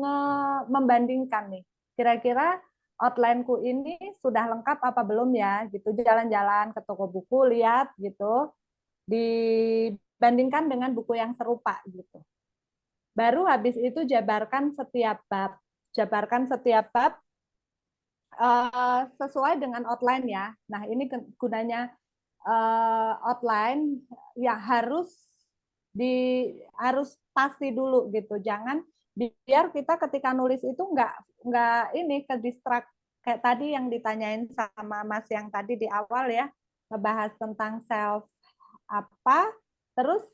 membandingkan nih. Kira-kira outline-ku ini sudah lengkap apa belum ya? Gitu, jalan-jalan ke toko buku, lihat gitu, dibandingkan dengan buku yang serupa gitu. Baru habis itu jabarkan setiap bab. Jabarkan setiap bab sesuai dengan outline ya. Nah, ini gunanya outline ya harus pasti dulu gitu. Jangan biar kita ketika nulis itu nggak ini ke distract kayak tadi yang ditanyain sama Mas yang tadi di awal ya, ngebahas tentang self apa, terus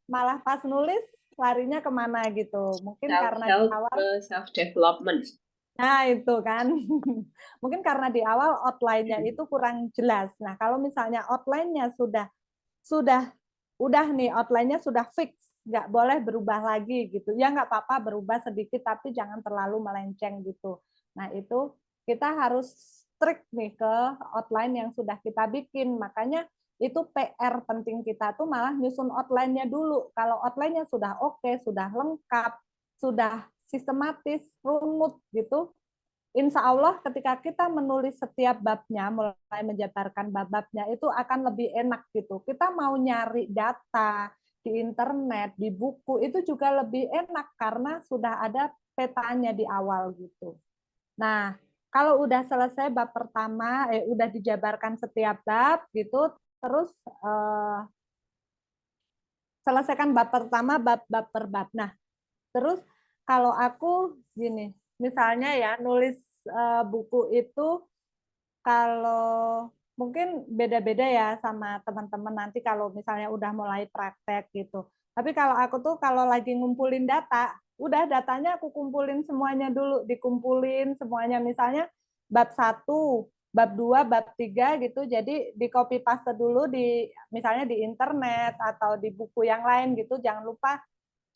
malah pas nulis larinya kemana gitu. Mungkin Self karena di help awal. ke self development. Nah, itu kan. Mungkin karena di awal outline-nya itu kurang jelas. Nah, kalau misalnya outline-nya sudah udah nih, outline-nya sudah fix, nggak boleh berubah lagi gitu. Ya nggak apa-apa berubah sedikit, tapi jangan terlalu melenceng gitu. Nah, itu kita harus strict nih ke outline yang sudah kita bikin. Makanya itu PR penting kita tuh malah nyusun outline-nya dulu. Kalau outline-nya sudah oke, sudah lengkap, sudah sistematis, runut gitu, insya Allah ketika kita menulis setiap babnya, mulai menjabarkan bab-babnya, itu akan lebih enak gitu. Kita mau nyari data di internet, di buku, itu juga lebih enak karena sudah ada petanya di awal gitu. Nah, kalau udah selesai bab pertama, udah dijabarkan setiap bab gitu, terus selesaikan bab pertama, bab-bab per bab. Nah, terus kalau aku gini, misalnya ya nulis buku itu, kalau mungkin beda-beda ya sama teman-teman nanti kalau misalnya udah mulai praktek gitu. Tapi kalau aku tuh kalau lagi ngumpulin data, udah datanya aku kumpulin semuanya dulu, dikumpulin semuanya, misalnya bab 1, bab 2, bab 3 gitu. Jadi di copy paste dulu di misalnya di internet atau di buku yang lain gitu.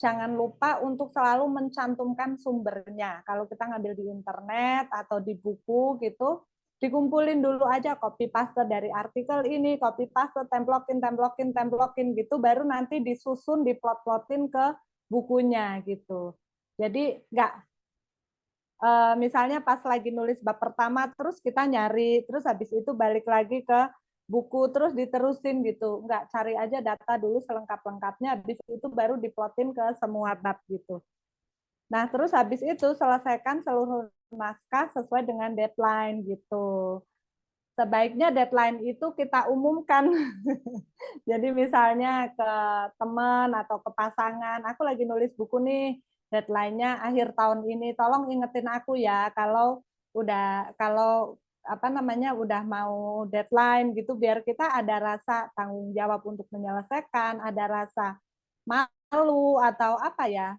Jangan lupa untuk selalu mencantumkan sumbernya. Kalau kita ngambil di internet atau di buku gitu, dikumpulin dulu aja, copy paste dari artikel ini, copy paste, templokin gitu, baru nanti disusun, diplot-plotin ke bukunya gitu. Jadi nggak misalnya pas lagi nulis bab pertama, terus kita nyari, terus habis itu balik lagi ke buku, terus diterusin gitu. Nggak, cari aja data dulu selengkap-lengkapnya, habis itu baru diplotin ke semua bab gitu. Nah, terus habis itu selesaikan seluruh naskah sesuai dengan deadline gitu. Sebaiknya deadline itu kita umumkan. Jadi misalnya ke teman atau ke pasangan, aku lagi nulis buku nih, deadline-nya akhir tahun ini, tolong ingetin aku ya kalau apa namanya udah mau deadline gitu, biar kita ada rasa tanggung jawab untuk menyelesaikan, ada rasa malu atau apa ya.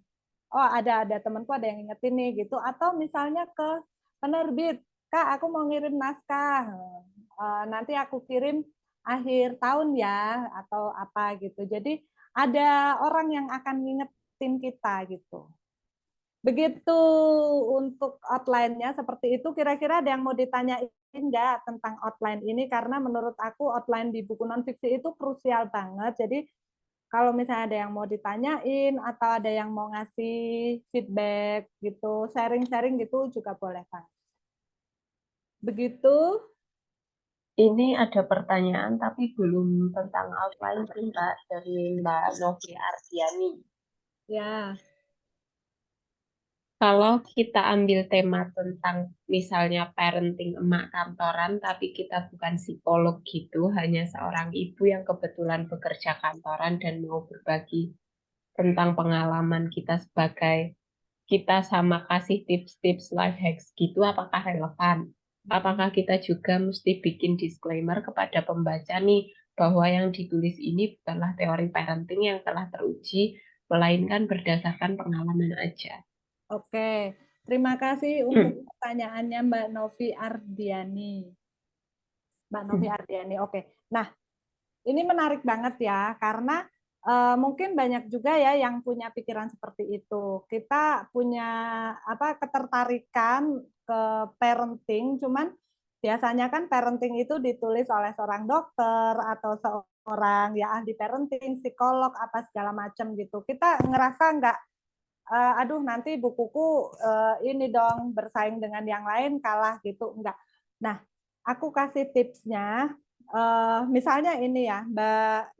Oh, ada temanku ada yang ingetin nih gitu, atau misalnya ke penerbit, Kak, aku mau ngirim naskah. Nanti aku kirim akhir tahun ya atau apa gitu. Jadi ada orang yang akan ngingetin kita gitu. Begitu untuk outline-nya seperti itu. Kira-kira ada yang mau ditanyain nggak tentang outline ini? Karena menurut aku outline di buku non-fiksi itu krusial banget. Jadi kalau misalnya ada yang mau ditanyain atau ada yang mau ngasih feedback gitu, sharing-sharing gitu juga boleh, Pak. Begitu, Ini ada pertanyaan tapi belum tentang outline sih, Mbak, dari Mbak Novi Ardiani. ya. Kalau kita ambil tema tentang misalnya parenting emak kantoran, tapi kita bukan psikolog gitu, hanya seorang ibu yang kebetulan bekerja kantoran dan mau berbagi tentang pengalaman kita sebagai kita sama kasih tips-tips life hacks gitu, apakah relevan? Apakah kita juga mesti bikin disclaimer kepada pembaca nih bahwa yang ditulis ini bukanlah teori parenting yang telah teruji, melainkan berdasarkan pengalaman aja. Oke. Terima kasih untuk pertanyaannya Mbak Novi Ardiani. Mbak Novi Ardiani, oke. Nah, ini menarik banget ya, karena mungkin banyak juga ya yang punya pikiran seperti itu. Kita punya apa ketertarikan ke parenting, cuman biasanya kan parenting itu ditulis oleh seorang dokter atau seorang ya ahli parenting, psikolog apa segala macam gitu. Kita ngerasa nggak, aduh nanti bukuku ini dong bersaing dengan yang lain kalah gitu, enggak. Nah, aku kasih tipsnya. Misalnya ini ya, Mbak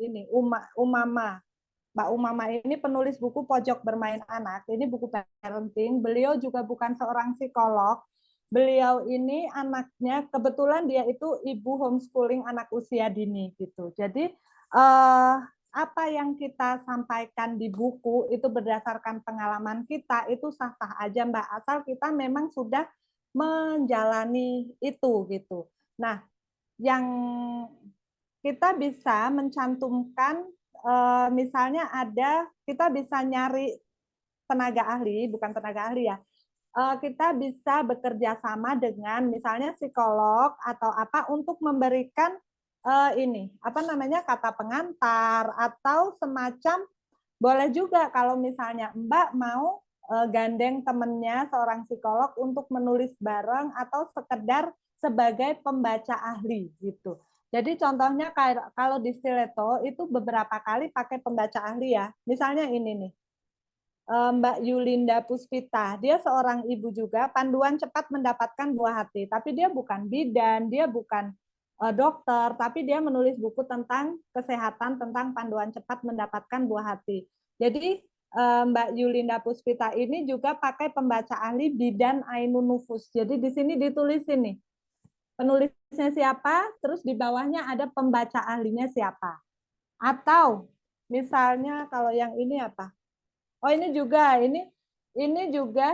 Umama ini penulis buku Pojok Bermain Anak. Ini buku parenting. Beliau juga bukan seorang psikolog. Beliau ini anaknya kebetulan dia itu ibu homeschooling anak usia dini gitu. Jadi apa yang kita sampaikan di buku itu berdasarkan pengalaman kita itu sah-sah aja Mbak, asal kita memang sudah menjalani itu gitu. Nah, yang kita bisa mencantumkan misalnya kita bisa nyari tenaga ahli, bukan tenaga ahli ya. Kita bisa bekerja sama dengan misalnya psikolog atau apa untuk memberikan ini apa namanya kata pengantar atau semacam boleh juga kalau misalnya Mbak mau gandeng temennya seorang psikolog untuk menulis bareng atau sekedar sebagai pembaca ahli gitu. Jadi contohnya kalau di Stiletto itu beberapa kali pakai pembaca ahli ya. Misalnya ini nih, Mbak Yulinda Puspita, dia seorang ibu juga, panduan cepat mendapatkan buah hati. Tapi dia bukan bidan, dia bukan dokter, tapi dia menulis buku tentang kesehatan, tentang panduan cepat mendapatkan buah hati. Jadi Mbak Yulinda Puspita ini juga pakai pembaca ahli bidan Ainun Nufus. Jadi di sini ditulis ini, penulisnya siapa, terus di bawahnya ada pembaca ahlinya siapa. Atau misalnya kalau yang ini apa? Oh ini juga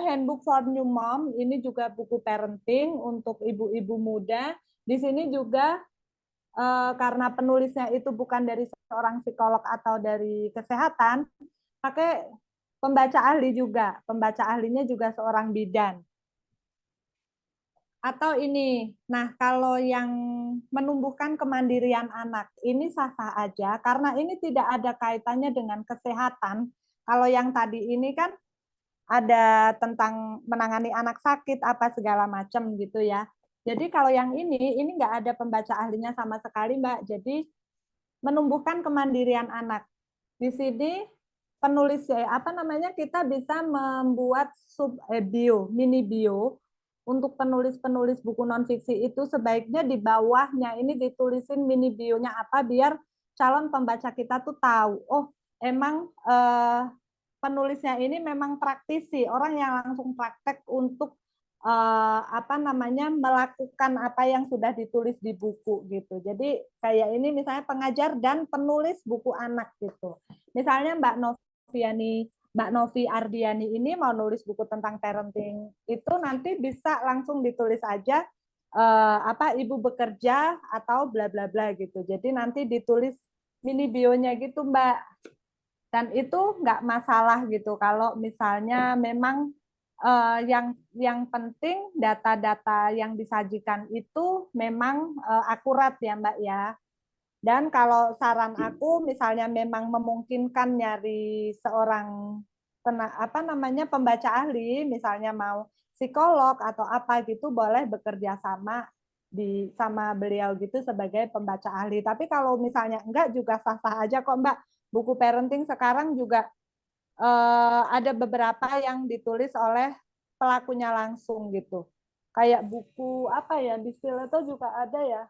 Handbook for New Mom, ini juga buku parenting untuk ibu-ibu muda. Di sini juga karena penulisnya itu bukan dari seorang psikolog atau dari kesehatan, pakai pembaca ahli juga. Pembaca ahlinya juga seorang bidan. Atau ini, nah kalau yang menumbuhkan kemandirian anak, ini sah-sah aja karena ini tidak ada kaitannya dengan kesehatan. Kalau yang tadi ini kan ada tentang menangani anak sakit apa segala macam gitu ya. Jadi kalau yang ini nggak ada pembaca ahlinya sama sekali Mbak. Jadi menumbuhkan kemandirian anak. Di sini penulis apa namanya kita bisa membuat mini bio untuk penulis-penulis buku non-fiksi itu sebaiknya di bawahnya ini ditulisin mini bionya apa biar calon pembaca kita tuh tahu, oh emang penulisnya ini memang praktisi, orang yang langsung praktek untuk apa namanya melakukan apa yang sudah ditulis di buku gitu. Jadi kayak ini misalnya pengajar dan penulis buku anak gitu. Misalnya Mbak Novi Ardiani ini mau nulis buku tentang parenting itu nanti bisa langsung ditulis aja apa ibu bekerja atau bla bla bla gitu. Jadi nanti ditulis mini bionya gitu Mbak. Dan itu nggak masalah gitu kalau misalnya memang yang penting data-data yang disajikan itu memang akurat ya Mbak ya. Dan kalau saran aku misalnya memang memungkinkan nyari seorang apa namanya pembaca ahli, misalnya mau psikolog atau apa gitu boleh bekerja sama sama beliau gitu sebagai pembaca ahli. Tapi kalau misalnya enggak juga sah-sah aja kok Mbak. Buku parenting sekarang juga ada beberapa yang ditulis oleh pelakunya langsung gitu. Kayak buku apa ya di Stiletto juga ada ya.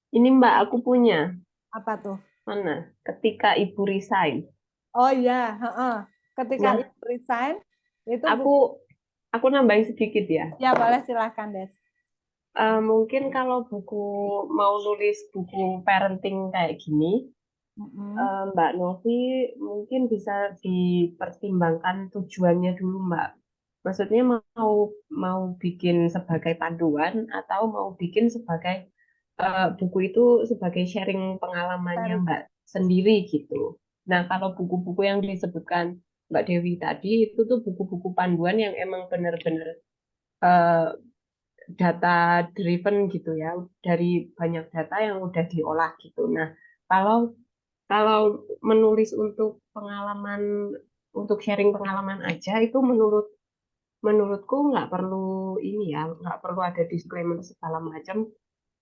Ini Mbak, aku punya. Apa tuh? Mana? Ketika Ibu Resign. Oh iya, heeh. Ketika Nah, Ibu resign itu aku buku aku nambahin sedikit ya. ya boleh silahkan Des. Mungkin kalau mau nulis buku parenting kayak gini, Mm-mm. Mbak Novi mungkin bisa dipertimbangkan tujuannya dulu, Mbak. Maksudnya mau mau bikin sebagai panduan atau mau bikin sebagai buku itu sebagai sharing pengalamannya Sharing. Mbak sendiri gitu. Nah, kalau buku-buku yang disebutkan Mbak Dewi tadi itu tuh buku-buku panduan yang emang benar-benar eh, data driven gitu ya, dari banyak data yang udah diolah gitu. Nah, kalau kalau menulis untuk pengalaman, untuk sharing pengalaman aja itu menurutku nggak perlu ini ya, nggak perlu ada disclaimer segala macam.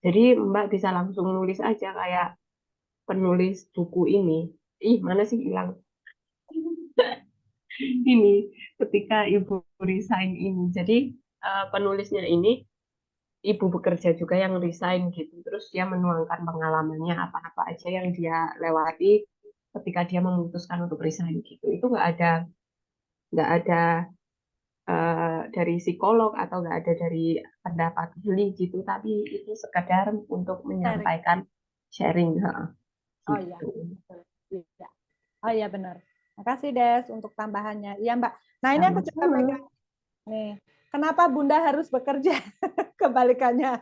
Jadi Mbak bisa langsung nulis aja kayak penulis buku ini. Ih, mana sih hilang? Ini ketika Ibu resign ini. Jadi penulisnya ini ibu bekerja juga yang resign gitu. Terus dia menuangkan pengalamannya apa-apa aja yang dia lewati ketika dia memutuskan untuk resign gitu. Itu nggak ada dari psikolog atau nggak ada dari pendapat ahli gitu. Tapi itu sekadar untuk Sharing. menyampaikan sharing Oh iya. gitu. Betul. Iya. Oh iya benar. Makasih Des untuk tambahannya. Iya Mbak. Nah ini aku juga Sama-sama. pegang nih. Kenapa Bunda harus bekerja? Kebalikannya.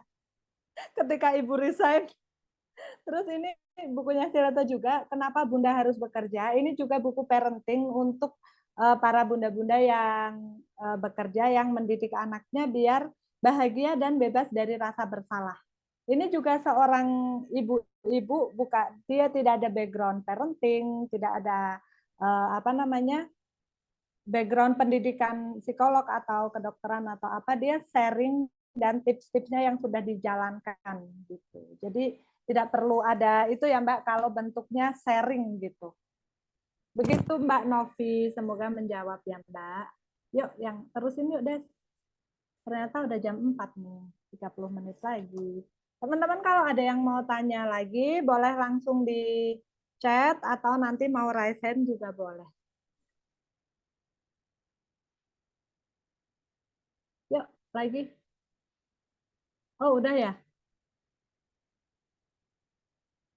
Ketika Ibu resign, terus ini bukunya Stiletto juga, Kenapa Bunda Harus Bekerja. Ini juga buku parenting untuk para bunda-bunda yang bekerja, yang mendidik anaknya biar bahagia dan bebas dari rasa bersalah. Ini juga seorang ibu-ibu, buka dia tidak ada background parenting, tidak ada apa namanya background pendidikan psikolog atau kedokteran atau apa, dia sharing dan tips-tipsnya yang sudah dijalankan gitu. Jadi tidak perlu ada itu ya Mbak kalau bentuknya sharing gitu. Begitu Mbak Novi, semoga menjawab ya Mbak. Yuk yang terusin yuk Des. Ternyata udah jam 4 nih, 30 menit lagi. Teman-teman kalau ada yang mau tanya lagi boleh langsung di chat atau nanti mau raise hand juga boleh. Yuk lagi. Oh udah ya.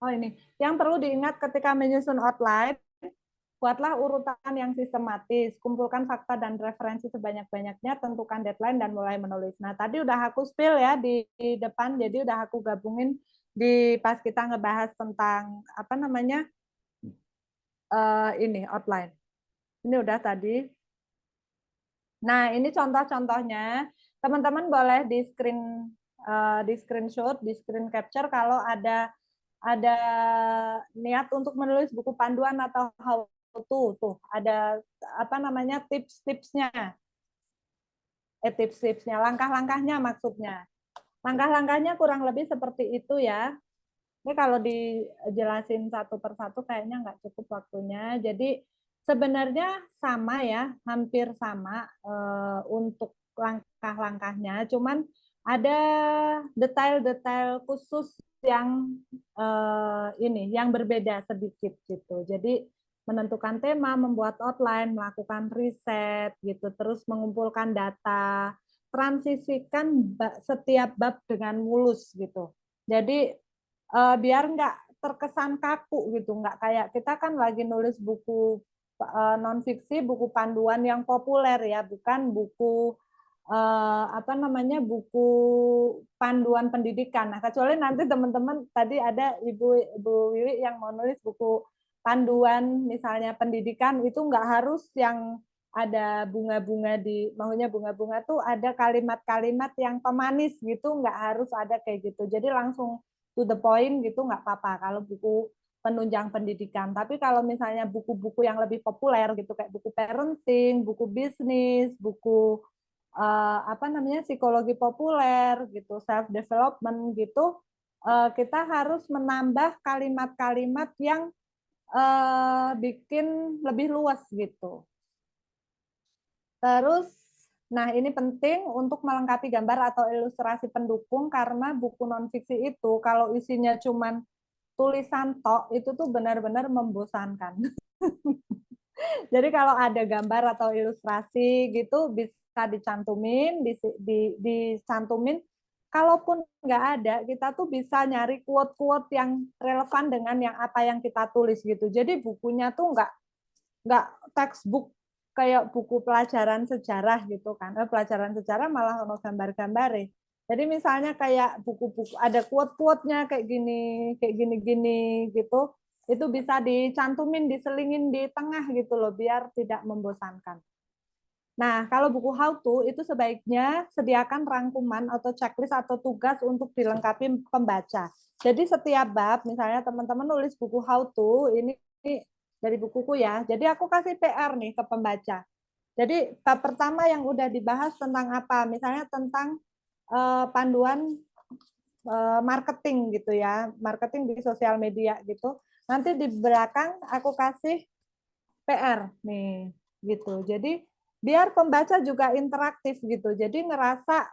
Oh ini, yang perlu diingat ketika menyusun outline, buatlah urutan yang sistematis, kumpulkan fakta dan referensi sebanyak-banyaknya, tentukan deadline dan mulai menulis. Nah, tadi udah aku spill ya di depan, jadi udah aku gabungin di pas kita ngebahas tentang apa namanya ini outline. Ini udah tadi. Nah, ini contoh-contohnya. Teman-teman boleh di screenshot, di screen capture kalau ada niat untuk menulis buku panduan atau how to tuh ada apa namanya tips-tipsnya tips-tipsnya langkah-langkahnya maksudnya langkah-langkahnya kurang lebih seperti itu ya. Ini kalau dijelasin satu persatu kayaknya nggak cukup waktunya. Jadi sebenarnya sama ya, hampir sama untuk langkah-langkahnya. Cuman ada detail-detail khusus yang yang berbeda sedikit gitu. Jadi menentukan tema, membuat outline, melakukan riset gitu, terus mengumpulkan data, transisikan setiap bab dengan mulus gitu. Jadi biar nggak terkesan kaku gitu, nggak kayak kita kan lagi nulis buku non fiksi, buku panduan yang populer ya, bukan buku apa namanya buku panduan pendidikan. Nah, kecuali nanti teman-teman tadi ada Ibu Ibu Wiwi yang mau nulis buku panduan misalnya pendidikan itu nggak harus yang ada bunga-bunga maksudnya bunga-bunga tuh ada kalimat-kalimat yang pemanis gitu, nggak harus ada kayak gitu. Jadi langsung to the point gitu nggak apa-apa kalau buku penunjang pendidikan. Tapi kalau misalnya buku-buku yang lebih populer gitu kayak buku parenting, buku bisnis, buku apa namanya psikologi populer gitu, self development gitu, kita harus menambah kalimat-kalimat yang bikin lebih luas gitu. Terus, nah ini penting untuk melengkapi gambar atau ilustrasi pendukung karena buku nonfiksi itu kalau isinya cuman tulisan tok itu tuh benar-benar membosankan. Jadi kalau ada gambar atau ilustrasi gitu bisa dicantumin, dicantumin. Kalaupun nggak ada, kita tuh bisa nyari quote-quote yang relevan dengan yang apa yang kita tulis gitu. Jadi bukunya tuh nggak textbook kayak buku pelajaran sejarah gitu kan. Pelajaran sejarah malah ono gambar-gambar. Jadi misalnya kayak buku-buku ada quote-quote-nya kayak gini-gini gitu. Itu bisa dicantumin, diselingin di tengah gitu loh biar tidak membosankan. Nah, kalau buku how to itu sebaiknya sediakan rangkuman atau checklist atau tugas untuk dilengkapi pembaca. Jadi setiap bab, misalnya teman-teman nulis buku how to, ini dari bukuku ya. Jadi aku kasih PR nih ke pembaca. Jadi bab pertama yang udah dibahas tentang apa? Misalnya tentang panduan marketing gitu ya, marketing di sosial media gitu. Nanti di belakang aku kasih PR nih gitu. Jadi biar pembaca juga interaktif gitu. Jadi ngerasa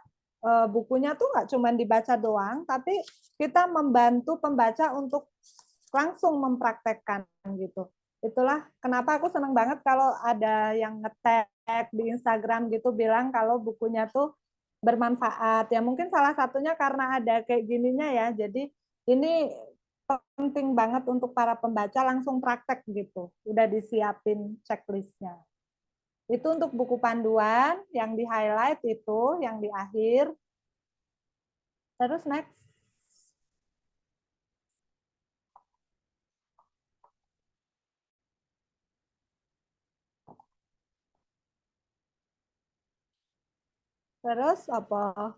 bukunya tuh nggak cuma dibaca doang, tapi kita membantu pembaca untuk langsung mempraktekkan gitu. Itulah kenapa aku senang banget kalau ada yang nge-tag di Instagram gitu bilang kalau bukunya tuh bermanfaat. Ya mungkin salah satunya karena ada kayak gininya ya. Jadi ini penting banget untuk para pembaca langsung praktek gitu. Udah disiapin checklistnya. Itu untuk buku panduan yang di highlight itu, yang di akhir. Terus next. Terus apa?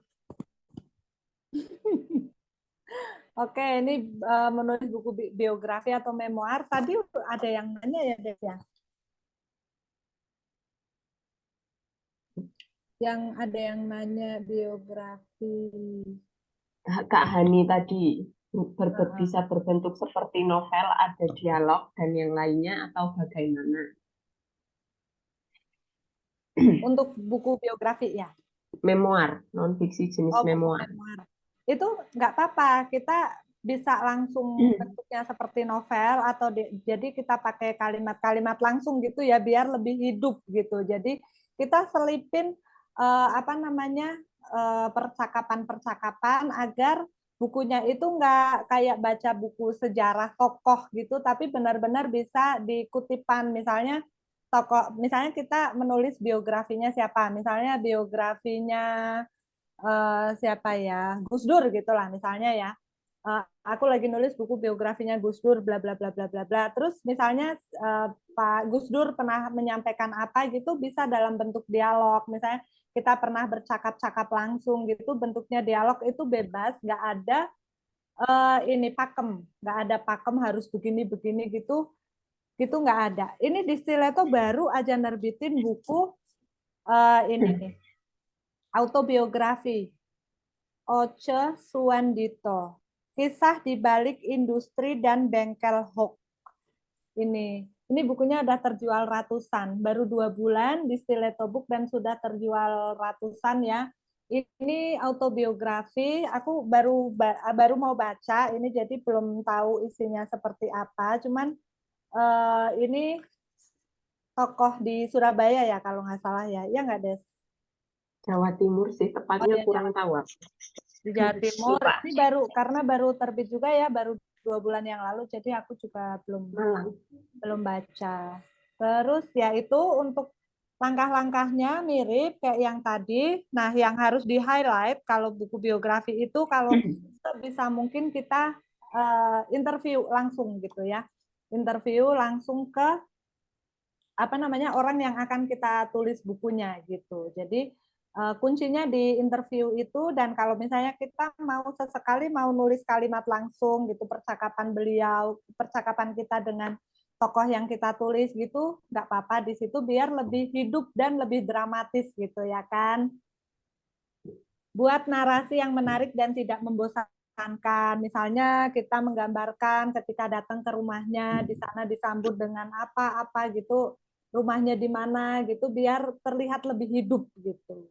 Oke, ini menulis buku biografi atau memoir. Tadi ada yang nanya ya, Dev ya? Yang ada yang nanya biografi. Kak Hani tadi Uh-uh. bisa berbentuk seperti novel, ada dialog dan yang lainnya atau bagaimana? Untuk buku biografi ya? Memoir, non fiksi jenis Oh, buku memoir. memoir. Itu nggak apa-apa, kita bisa langsung bentuknya seperti novel atau jadi kita pakai kalimat-kalimat langsung gitu ya biar lebih hidup gitu. Jadi kita selipin apa namanya percakapan-percakapan agar bukunya itu nggak kayak baca buku sejarah tokoh gitu, tapi benar-benar bisa dikutipan. Misalnya tokoh, misalnya kita menulis biografinya siapa, misalnya biografinya siapa ya Gus Dur gitulah misalnya ya. Aku lagi nulis buku biografinya Gus Dur bla bla bla bla bla bla, terus misalnya Pak Gus Dur pernah menyampaikan apa gitu bisa dalam bentuk dialog, misalnya kita pernah bercakap-cakap langsung gitu, bentuknya dialog itu bebas, nggak ada ini pakem, nggak ada pakem harus begini begini gitu, gitu nggak ada. Ini di Stiletto baru aja nerbitin buku ini nih, autobiografi Oce Suwandito. Kisah di balik industri dan bengkel hoax. Ini bukunya udah terjual ratusan. Baru 2 bulan di Stiletto Book dan sudah terjual ratusan ya. Ini autobiografi. Aku baru mau baca. Ini jadi belum tahu isinya seperti apa. Cuman ini tokoh di Surabaya ya kalau nggak salah ya. Ya nggak Des? Jawa Timur sih, Oh tepatnya ya kurang Jawa tahu. di Jawa Timur. Lupa. Ini baru karena baru terbit juga ya, baru 2 bulan yang lalu. Jadi aku juga Malang. belum baca. Terus ya itu untuk langkah-langkahnya mirip kayak yang tadi. Nah, yang harus di highlight kalau buku biografi itu kalau bisa mungkin kita interview langsung gitu ya. interview langsung ke apa namanya orang yang akan kita tulis bukunya gitu. Jadi kuncinya di interview itu, dan kalau misalnya kita mau sesekali mau nulis kalimat langsung gitu, percakapan beliau, percakapan kita dengan tokoh yang kita tulis gitu, nggak apa-apa di situ biar lebih hidup dan lebih dramatis gitu ya kan. Buat narasi yang menarik dan tidak membosankan. Misalnya kita menggambarkan ketika datang ke rumahnya, di sana disambut dengan apa-apa gitu, rumahnya di mana gitu, biar terlihat lebih hidup gitu.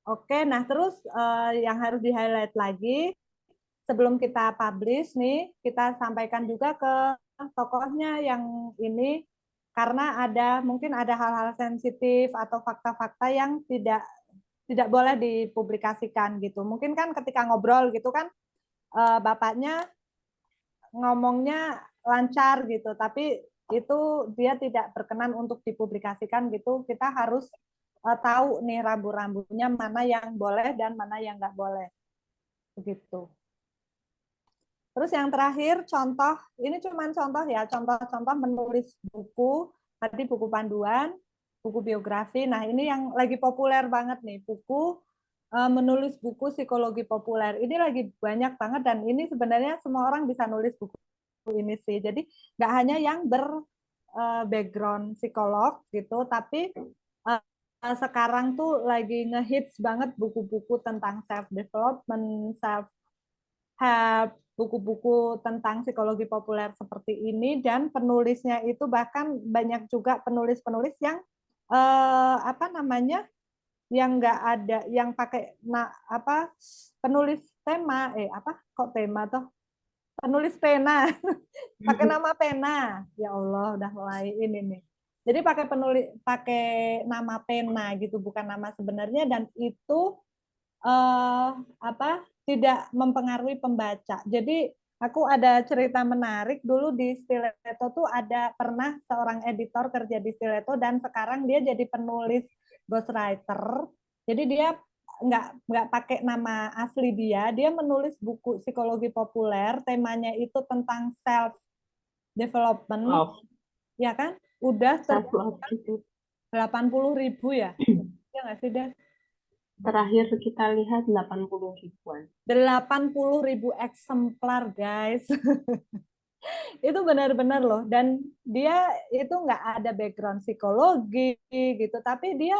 Oke, nah terus yang harus di-highlight lagi, sebelum kita publish nih, kita sampaikan juga ke tokohnya yang ini, karena mungkin ada hal-hal sensitif atau fakta-fakta yang tidak boleh dipublikasikan gitu. Mungkin kan ketika ngobrol gitu kan, bapaknya ngomongnya lancar gitu, tapi itu dia tidak berkenan untuk dipublikasikan gitu. Kita harus tahu nih rambu-rambunya mana yang boleh dan mana yang nggak boleh begitu. Terus yang terakhir contoh, ini cuma contoh ya, contoh-contoh menulis buku, tadi buku panduan, buku biografi. Nah ini yang lagi populer banget nih, buku menulis buku psikologi populer. Ini lagi banyak banget dan ini sebenarnya semua orang bisa nulis buku ini sih. Jadi nggak hanya yang background psikolog gitu, tapi sekarang tuh lagi ngehits banget buku-buku tentang self development, self help, buku-buku tentang psikologi populer seperti ini, dan penulisnya itu bahkan banyak juga penulis-penulis yang apa namanya, yang nggak ada yang pakai penulis tema apa kok tema tuh, penulis pena pakai nama pena, ya Allah udah mulai ini nih. Jadi pakai nama pena gitu, bukan nama sebenarnya, dan itu eh, tidak mempengaruhi pembaca. Jadi aku ada cerita menarik, dulu di Stiletto tuh ada pernah seorang editor kerja di Stiletto dan sekarang dia jadi penulis ghostwriter. Jadi dia nggak pakai nama asli, dia menulis buku psikologi populer, temanya itu tentang self development, Wow, ya kan? Udah self terjual love itu. 80.000 ya, ya nggak sih Des? Terakhir kita lihat 80 ribuan. 80.000 eksemplar, guys. Itu benar-benar loh. Dan dia itu nggak ada background psikologi gitu, tapi dia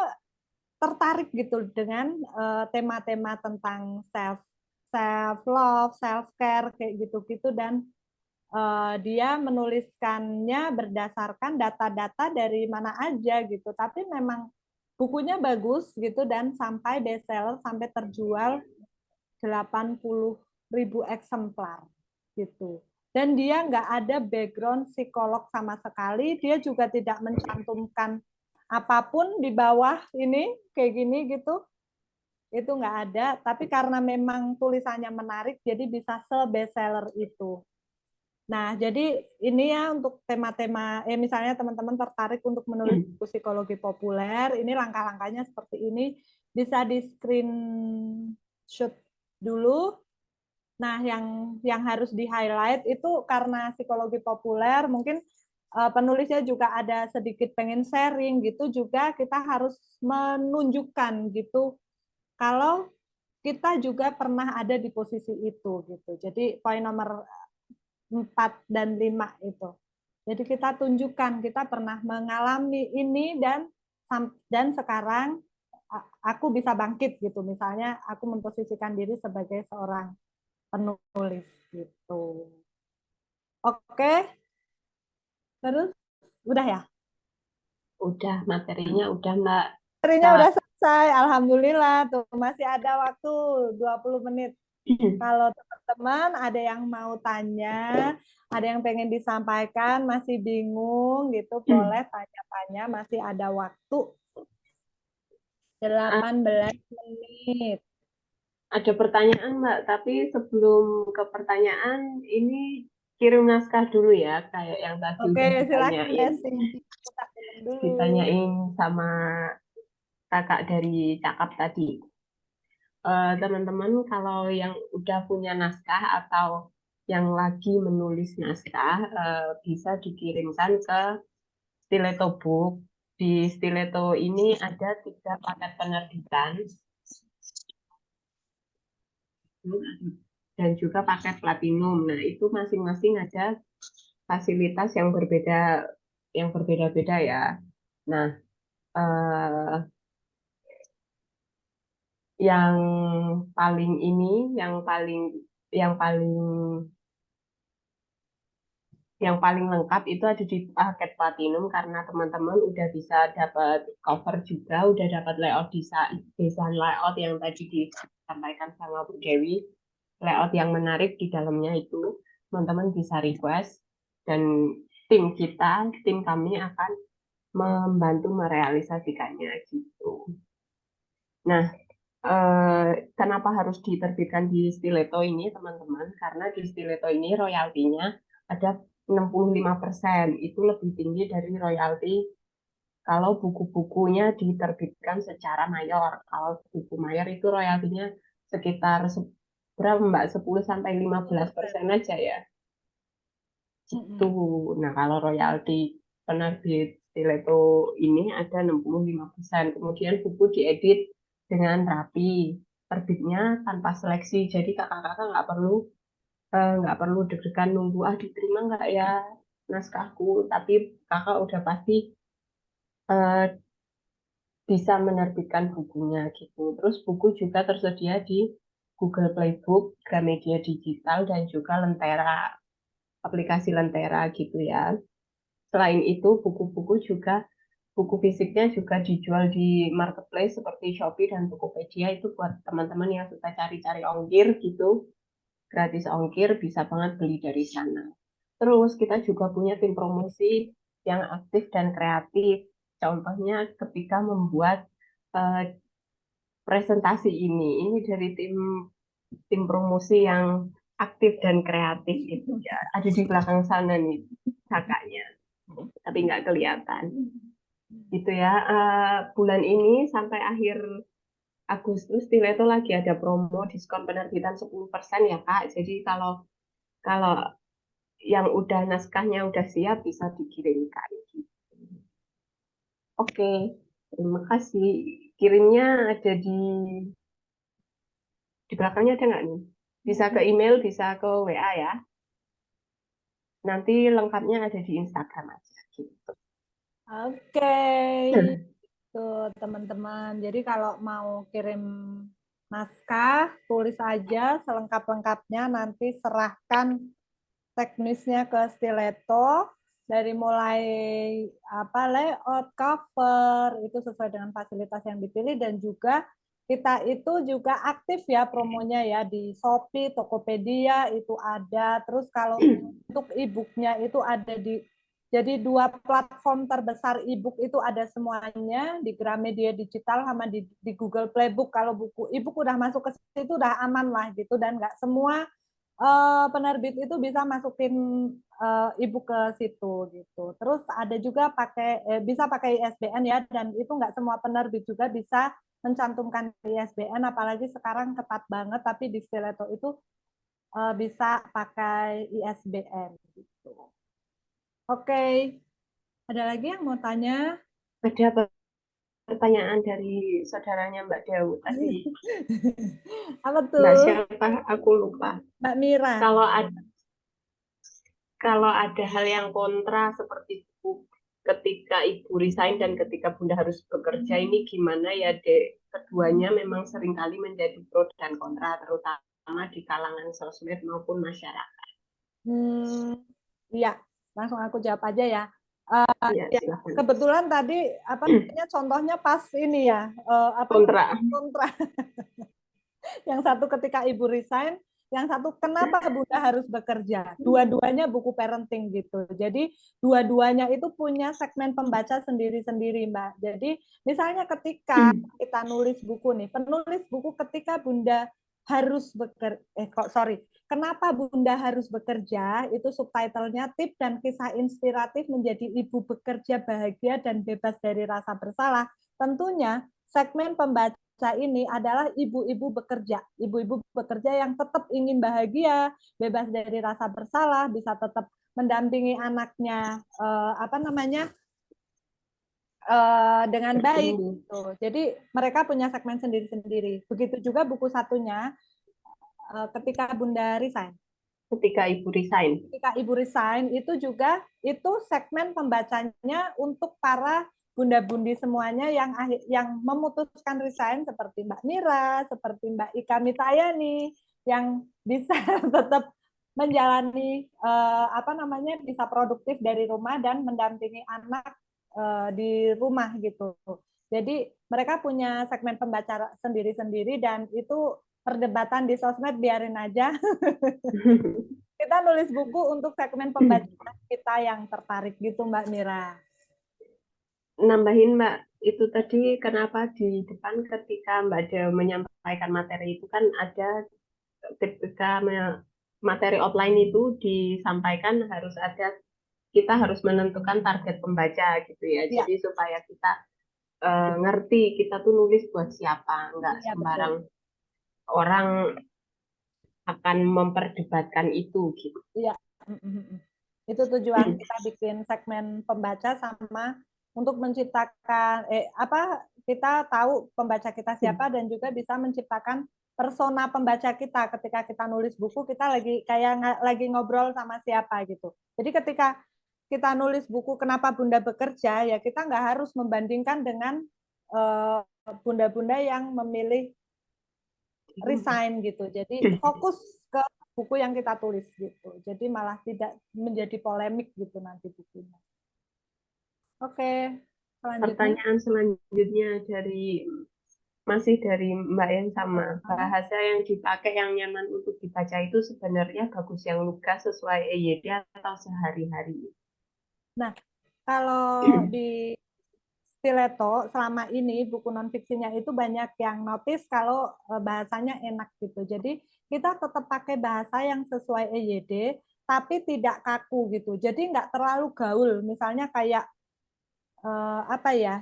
tertarik gitu dengan tema-tema tentang self love, self care kayak gitu-gitu, dan dia menuliskannya berdasarkan data-data dari mana aja gitu. Tapi memang bukunya bagus gitu dan sampai bestseller, sampai terjual 80.000 eksemplar gitu. Dan dia nggak ada background psikolog sama sekali, dia juga tidak mencantumkan apapun di bawah ini kayak gini gitu, itu nggak ada. Tapi karena memang tulisannya menarik, jadi bisa se-bestseller itu. Nah, jadi ini ya untuk tema-tema, misalnya teman-teman tertarik untuk menulis buku psikologi populer, ini langkah-langkahnya seperti ini, bisa di screenshot dulu. Nah, yang harus di-highlight itu karena psikologi populer, mungkin penulisnya juga ada sedikit pengen sharing gitu, juga kita harus menunjukkan gitu kalau kita juga pernah ada di posisi itu gitu. Jadi poin nomor 4 dan 5 itu. Jadi kita tunjukkan kita pernah mengalami ini, dan sekarang aku bisa bangkit gitu. Misalnya aku memposisikan diri sebagai seorang penulis gitu. Oke, terus udah ya? Udah, materinya udah Mbak. Materinya Salah. udah selesai, alhamdulillah. Tuh masih ada waktu 20 menit. Kalau teman-teman ada yang mau tanya, ada yang pengen disampaikan, masih bingung gitu, boleh tanya-tanya, masih ada waktu 18 menit. Ada pertanyaan Mbak, tapi sebelum ke pertanyaan, ini kirim naskah dulu ya, kayak yang tadi Oke, udah silakan ditanyain. Desi. Kita kirim dulu. Ditanyain sama kakak dari Cakap tadi. Teman-teman kalau yang udah punya naskah atau yang lagi menulis naskah bisa dikirimkan ke Stiletto Book. Di Stiletto ini ada 3 paket penerbitan dan juga paket platinum. Nah, itu masing-masing ada fasilitas yang berbeda-beda ya. Nah, eh, yang paling ini, yang paling yang paling lengkap itu ada di paket platinum karena teman-teman udah bisa dapat cover juga, udah dapat layout desain layout yang tadi disampaikan sama Bu Dewi, layout yang menarik di dalamnya itu teman-teman bisa request dan tim kami akan membantu merealisasikannya gitu. Nah, kenapa harus diterbitkan di Stiletto ini, teman-teman? Karena di Stiletto ini royaltinya ada 65%. Itu lebih tinggi dari royalti kalau buku-bukunya diterbitkan secara mayor. Kalau buku mayor itu royaltinya sekitar berapa, Mbak? 10 sampai 15% aja ya. Gitu. Nah, kalau royalti penerbit Stiletto ini ada 65%. Kemudian buku diedit dengan rapi, terbitnya tanpa seleksi. Jadi kakak-kakak nggak perlu deg-degan nunggu diterima nggak ya naskahku. Tapi kakak udah pasti eh, bisa menerbitkan bukunya gitu. Terus buku juga tersedia di Google Playbook, Gramedia Digital, dan juga Lentera, aplikasi Lentera gitu ya. Selain itu, buku fisiknya juga dijual di marketplace seperti Shopee dan Tokopedia. Itu buat teman-teman yang suka cari-cari ongkir gitu, gratis ongkir, bisa banget beli dari sana. Terus kita juga punya tim promosi yang aktif dan kreatif. Contohnya ketika membuat eh, presentasi ini dari tim tim promosi yang aktif dan kreatif gitu ya. Ada di belakang sana nih kakaknya, tapi nggak kelihatan. Gitu ya. Bulan ini sampai akhir Agustus Stiletto lagi ada promo diskon penerbitan 10% ya Kak. Jadi kalau kalau yang udah naskahnya udah siap bisa dikirimkan. Oke, terima kasih. Kirimnya ada di belakangnya ada nggak nih? Bisa ke email, bisa ke WA ya. Nanti lengkapnya ada di Instagram aja gitu. Oke, tuh teman-teman. Jadi kalau mau kirim naskah, tulis aja selengkap-lengkapnya, nanti serahkan teknisnya ke Stiletto dari mulai layout, cover itu sesuai dengan fasilitas yang dipilih dan juga kita itu juga aktif ya promonya ya di Shopee, Tokopedia itu ada. Terus kalau untuk e-booknya itu ada jadi 2 platform terbesar e-book itu ada semuanya di Gramedia Digital sama di Google Playbook. Kalau buku e-book udah masuk ke situ udah aman lah gitu dan nggak semua penerbit itu bisa masukin e-book ke situ gitu. Terus ada juga bisa pakai ISBN ya dan itu nggak semua penerbit juga bisa mencantumkan ISBN apalagi sekarang ketat banget tapi di Stiletto itu bisa pakai ISBN gitu. Oke, ada lagi yang mau tanya? Ada pertanyaan dari saudaranya Mbak Dewi tadi. Apa Mbak tuh? siapa? Aku lupa. Mbak Mira. Kalau ada Kalau ada hal yang kontra seperti itu ketika ibu resign dan ketika bunda harus bekerja ini gimana ya dek? Keduanya memang seringkali menjadi pro dan kontra terutama di kalangan sosmed maupun masyarakat. Iya, langsung aku jawab aja ya. Ya, Ya, silakan. kebetulan tadi contohnya pas ini ya, Kontra. kontra. Yang satu ketika ibu resign, yang satu kenapa bunda harus bekerja. Dua-duanya buku parenting gitu. Jadi dua-duanya itu punya segmen pembaca sendiri-sendiri, Mbak. Jadi misalnya ketika kita nulis buku nih, penulis buku ketika bunda harus bekerja, kenapa bunda harus bekerja, itu subtitlenya tip dan kisah inspiratif menjadi ibu bekerja bahagia dan bebas dari rasa bersalah. Tentunya segmen pembaca ini adalah ibu-ibu bekerja. Ibu-ibu bekerja yang tetap ingin bahagia, bebas dari rasa bersalah, bisa tetap mendampingi anaknya dengan baik. Gitu. Jadi mereka punya segmen sendiri-sendiri. Begitu juga buku satunya ketika Bunda resign. Ketika Ibu resign. Ketika Ibu resign itu juga itu segmen pembacanya untuk para bunda-budi semuanya yang memutuskan resign seperti Mbak Mira, seperti Mbak Ika Mitayani yang bisa tetap menjalani bisa produktif dari rumah dan mendampingi anak di rumah gitu. Jadi mereka punya segmen pembaca sendiri-sendiri dan itu perdebatan di sosmed biarin aja. Kita nulis buku untuk segmen pembaca kita yang tertarik gitu Mbak Mira. Nambahin Mbak, itu tadi kenapa di depan ketika Mbak Ada menyampaikan materi itu kan ada ketika materi offline itu disampaikan kita harus menentukan target pembaca gitu ya. Iya, Jadi supaya kita ngerti kita tuh nulis buat siapa, nggak iya betul. sembarang orang akan memperdebatkan itu gitu. Iya. Itu tujuan kita bikin segmen pembaca sama untuk menciptakan kita tahu pembaca kita siapa dan juga bisa menciptakan persona pembaca kita ketika kita nulis buku kita lagi ngobrol sama siapa gitu. Jadi ketika kita nulis buku Kenapa Bunda Bekerja ya kita nggak harus membandingkan dengan bunda-bunda yang memilih resign gitu. Jadi fokus ke buku yang kita tulis gitu. Jadi malah tidak menjadi polemik gitu nanti bukunya. Oke, selanjutnya. Pertanyaan selanjutnya masih dari Mbak yang sama. Bahasa yang dipakai yang nyaman untuk dibaca itu sebenarnya bagus yang lugas sesuai EYD atau sehari-hari? Nah, kalau di Stiletto selama ini buku non fiksinya itu banyak yang notice kalau bahasanya enak gitu. Jadi kita tetap pakai bahasa yang sesuai EYD tapi tidak kaku gitu. Jadi nggak terlalu gaul. Misalnya kayak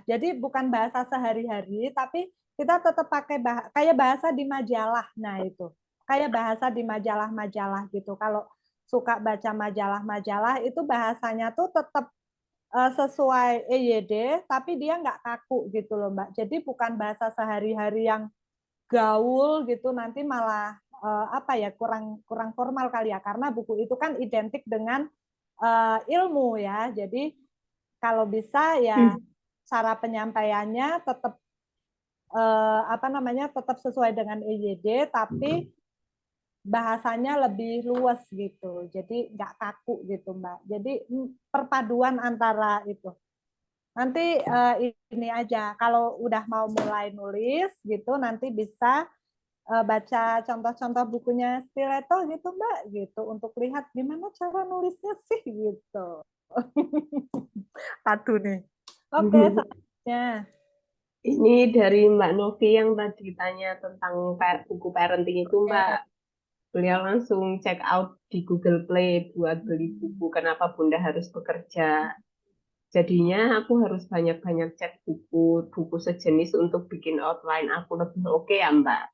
Jadi bukan bahasa sehari-hari tapi kita tetap pakai kayak bahasa di majalah. Nah, itu. Kayak bahasa di majalah-majalah gitu. Kalau suka baca majalah-majalah itu bahasanya tuh tetap sesuai EYD, tapi dia nggak kaku gitu loh Mbak. Jadi bukan bahasa sehari-hari yang gaul gitu, nanti malah kurang kurang formal kali ya, karena buku itu kan identik dengan ilmu ya. Jadi kalau bisa ya cara penyampaiannya tetap tetap sesuai dengan EYD, tapi bahasanya lebih luas gitu, jadi nggak kaku gitu Mbak. Jadi perpaduan antara itu. Nanti ini aja, kalau udah mau mulai nulis gitu, nanti bisa baca contoh-contoh bukunya Stiletto gitu Mbak, gitu untuk lihat gimana cara nulisnya sih gitu. Satu nih. Oke, selanjutnya. Ini dari Mbak Novi yang tadi tanya tentang buku parenting itu, Mbak. Beliau langsung check out di Google Play buat beli buku Kenapa Bunda Harus Bekerja. Jadinya aku harus banyak-banyak cek buku sejenis untuk bikin outline aku lebih oke ya, Mbak.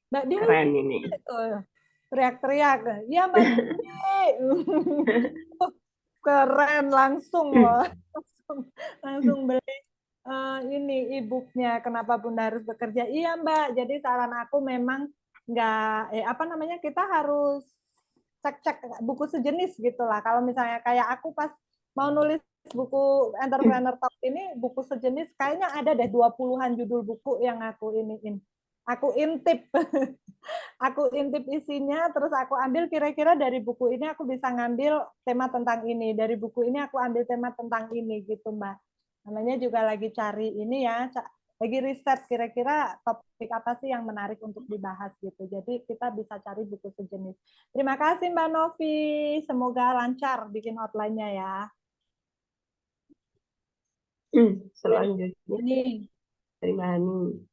Mbak Dia Keren ini. teriak-teriak. Iya Mbak Keren langsung loh. Langsung beli ini e-booknya Kenapa Bunda Harus Bekerja. Iya Mbak, jadi saran aku memang kita harus cek-cek buku sejenis gitulah. Kalau misalnya kayak aku pas mau nulis buku Entrepreneur Talk ini, buku sejenis kayaknya ada deh 20-an judul buku yang aku aku intip. Aku intip isinya, terus aku ambil kira-kira dari buku ini aku bisa ngambil tema tentang ini, dari buku ini aku ambil tema tentang ini gitu Mbak. Namanya juga lagi cari ini ya, lagi riset kira-kira topik apa sih yang menarik untuk dibahas gitu. Jadi kita bisa cari buku sejenis. Terima kasih Mbak Novi, semoga lancar bikin outline-nya ya. Selanjutnya Ini dari Mbak Hani.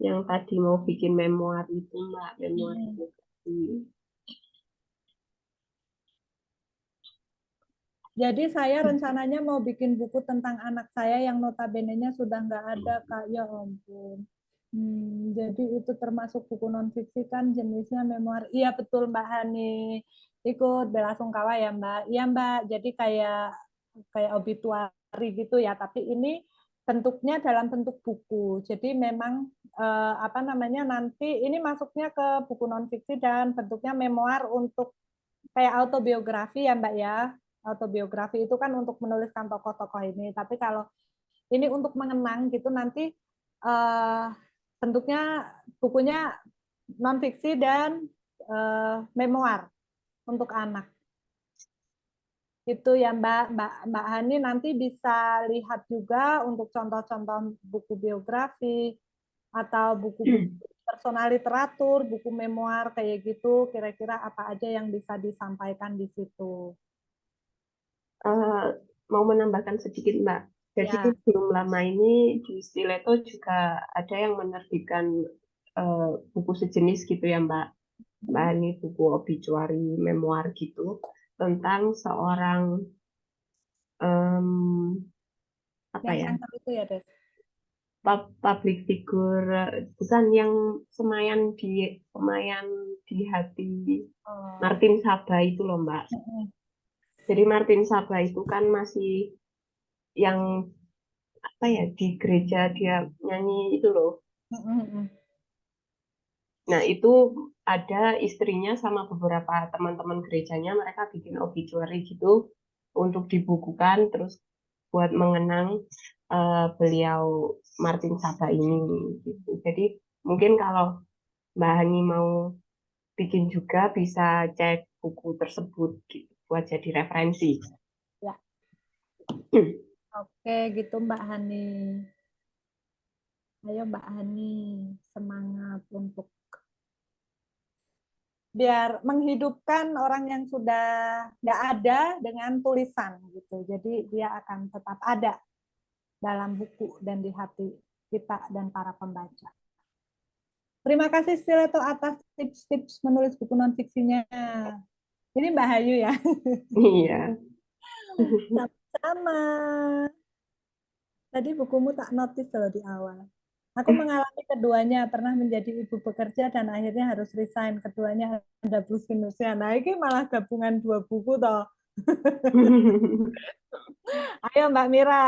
Yang tadi mau bikin memoir itu, Mbak, memoir itu. Jadi saya rencananya mau bikin buku tentang anak saya yang notabene-nya sudah nggak ada, Kak. Ya ampun. Jadi itu termasuk buku non-fiksi kan jenisnya memoir. Iya betul Mbak Hani. Ikut bela sungkawa ya Mbak. Iya Mbak. Jadi kayak kayak obituari gitu ya. Tapi ini bentuknya dalam bentuk buku. Jadi memang apa namanya nanti ini masuknya ke buku non-fiksi dan bentuknya memoir untuk kayak autobiografi ya Mbak ya. Autobiografi itu kan untuk menuliskan tokoh-tokoh ini. Tapi kalau ini untuk mengenang gitu nanti bentuknya bukunya non fiksi dan memoir untuk anak. Itu ya Mbak Hani nanti bisa lihat juga untuk contoh-contoh buku biografi atau buku-buku personal literatur, buku memoir kayak gitu, kira-kira apa aja yang bisa disampaikan di situ. Mau menambahkan sedikit, Mbak. Jadi Ya. belum lama ini di Stiletto juga ada yang menerbitkan buku sejenis gitu ya, Mbak. Mbak, ini buku obituary memoir gitu tentang seorang em, apa Yang ya, kanker itu ya, Des? public figure, bukan yang semayan di hati Oh. Martin Saba itu loh, Mbak. Jadi Martin Saba itu kan masih yang apa ya, di gereja dia nyanyi itu loh. Nah, itu ada istrinya sama beberapa teman-teman gerejanya, mereka bikin obituary gitu untuk dibukukan, terus buat mengenang beliau Martin Saba ini gitu. Jadi mungkin kalau Mbak Hani mau bikin juga bisa cek buku tersebut gitu buat jadi referensi. Ya, oke gitu Mbak Hani. Ayo Mbak Hani, semangat untuk biar menghidupkan orang yang sudah nggak ada dengan tulisan gitu. Jadi dia akan tetap ada dalam buku dan di hati kita dan para pembaca. Terima kasih Stiletto atas tips-tips menulis buku non fiksinya. Ini Mbak Hayu ya. Iya. Sama-sama. Tadi bukumu tak notice loh di awal. Aku mengalami keduanya, pernah menjadi ibu bekerja dan akhirnya harus resign. Keduanya ada plus minusnya. Nah, ini malah gabungan dua buku toh. Ayo Mbak Mira.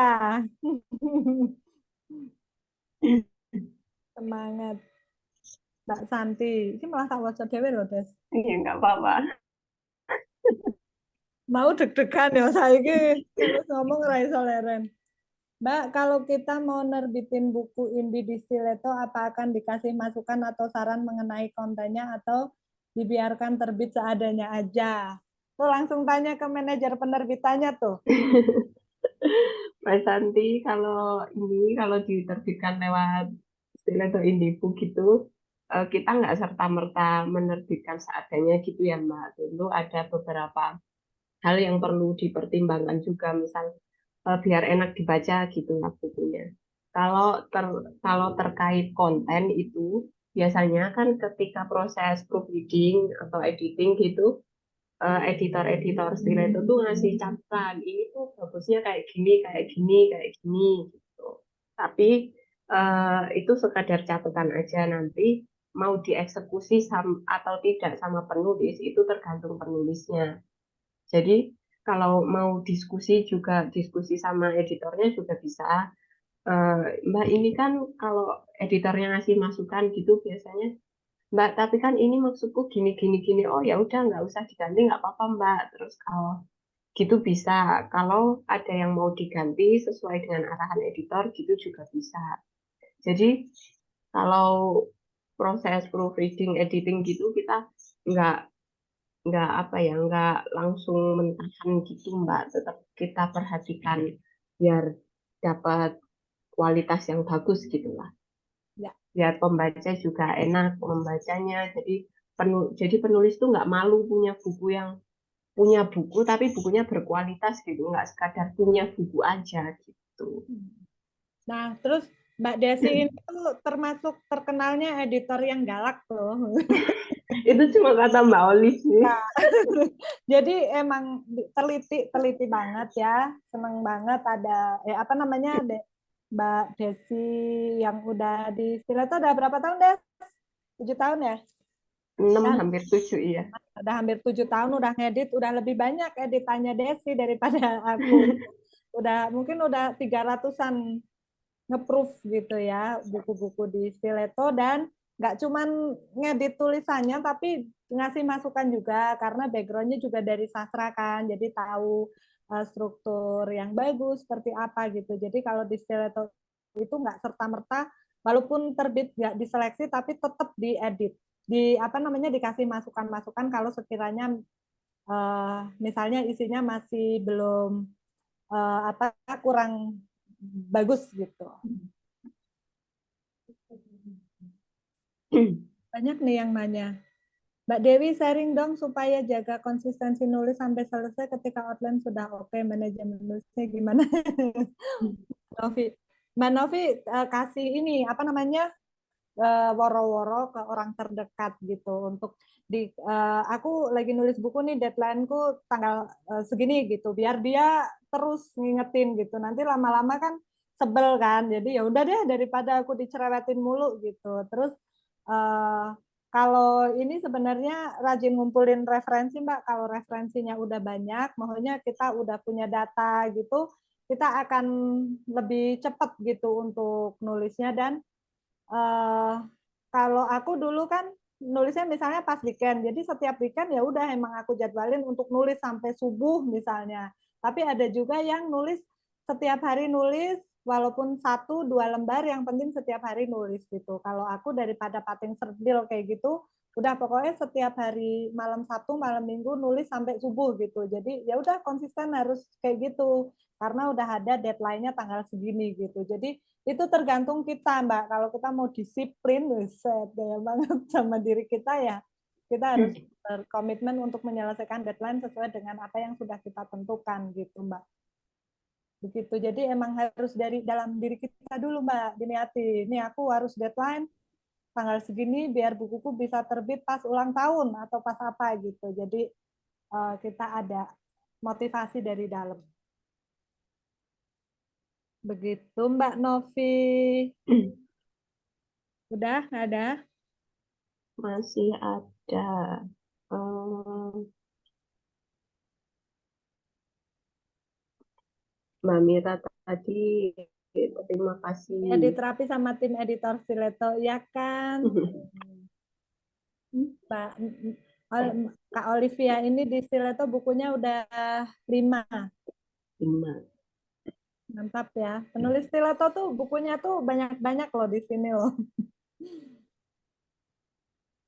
Semangat. Mbak Santi. Ini malah tak wajah dewe loh, Des. Iya, nggak apa-apa. Mau deg-degan ya saya terus ngomong raiso leren. Mbak, kalau kita mau nerbitin buku indie di Stiletto, apa akan dikasih masukan atau saran mengenai kontennya atau dibiarkan terbit seadanya aja? Tuh langsung tanya ke manajer penerbitannya tuh. Mas Santi, kalau diterbitkan lewat istilah atau Indiebook gitu, kita nggak serta-merta menerbitkan seadanya gitu ya, Mbak. Tentu ada beberapa hal yang perlu dipertimbangkan juga, misal biar enak dibaca gitu lah bukunya. Kalau ter, kalau terkait konten itu, biasanya kan ketika proses proofreading atau editing gitu, editor-editor style itu tuh ngasih catatan ini tuh bagusnya kayak gini kayak gini kayak gini gitu, tapi itu sekadar catatan aja, nanti mau dieksekusi atau tidak sama penulis itu tergantung penulisnya. Jadi kalau mau diskusi juga diskusi sama editornya juga bisa. Mbak, ini kan kalau editornya ngasih masukan gitu biasanya, Mbak, tapi kan ini maksudku gini gini gini. Oh ya udah, nggak usah diganti, nggak apa-apa Mbak. Terus kalau gitu bisa. Kalau ada yang mau diganti sesuai dengan arahan editor gitu juga bisa. Jadi kalau proses proofreading, editing gitu kita nggak nggak apa ya, nggak langsung mentahan gitu Mbak. Tetap kita perhatikan biar dapat kualitas yang bagus gitu lah. Ya. Biar pembaca juga enak membacanya. Jadi penulis tuh nggak malu punya buku tapi bukunya berkualitas gitu, nggak sekadar punya buku aja gitu. Nah, terus Mbak Desi ini tuh termasuk terkenalnya editor yang galak loh. Itu cuma kata Mbak Olive sih. Nah, jadi emang teliti banget ya, seneng banget ada apa namanya Mbak Desi yang udah di Stiletto udah berapa tahun deh? 7 tahun ya? 6 Dan hampir 7 iya. udah hampir 7 tahun udah ngedit, udah lebih banyak editannya Desi daripada aku. Mungkin udah 300-an nge-proof gitu ya buku-buku di Stiletto, dan nggak cuman ngedit tulisannya tapi ngasih masukan juga karena backgroundnya juga dari sastra kan, jadi tahu struktur yang bagus seperti apa gitu. Jadi kalau di Stiletto itu nggak serta merta walaupun terbit nggak diseleksi tapi tetap diedit, di apa namanya dikasih masukan-masukan kalau sekiranya misalnya isinya masih belum apa kurang bagus gitu. Banyak nih yang nanya. Mbak Dewi sharing dong supaya jaga konsistensi nulis sampai selesai ketika outline sudah oke, manajemen nulisnya gimana? Novi. Mbak Novi kasih ini apa namanya woro-woro ke orang terdekat gitu untuk aku lagi nulis buku nih, deadlineku tanggal segini gitu, biar dia terus ngingetin gitu, nanti lama-lama kan sebel kan, jadi ya udah deh daripada aku dicerewetin mulu gitu. Terus uh, kalau ini sebenarnya rajin ngumpulin referensi Mbak, kalau referensinya udah banyak, maksudnya kita udah punya data gitu, kita akan lebih cepat gitu untuk nulisnya. Dan uh, kalau aku dulu kan nulisnya misalnya pas weekend, jadi setiap weekend ya udah emang aku jadwalin untuk nulis sampai subuh misalnya. Tapi ada juga yang nulis setiap hari nulis, walaupun 1-2 lembar, yang penting setiap hari nulis gitu. Kalau aku daripada pating serdil kayak gitu, udah pokoknya setiap hari malam Sabtu, malam Minggu nulis sampai subuh gitu. Jadi ya udah konsisten harus kayak gitu karena udah ada deadline-nya tanggal segini gitu. Jadi itu tergantung kita Mbak, kalau kita mau disiplin ya banget sama diri kita ya, kita harus berkomitmen untuk menyelesaikan deadline sesuai dengan apa yang sudah kita tentukan gitu Mbak. Begitu, jadi emang harus dari dalam diri kita dulu Mbak, diniati, ini aku harus deadline tanggal segini biar bukuku bisa terbit pas ulang tahun atau pas apa gitu. Jadi kita ada motivasi dari dalam. Begitu Mbak Novi. Udah nggak ada? Masih ada. Um, Mbak Mira tadi, terima Ya kasih. diterapi sama tim editor Stiletto, ya kan? Pak Kak Olivia ini di Stiletto bukunya udah 5. 5. Mantap ya. Penulis Stiletto tuh bukunya tuh banyak-banyak loh di sini loh.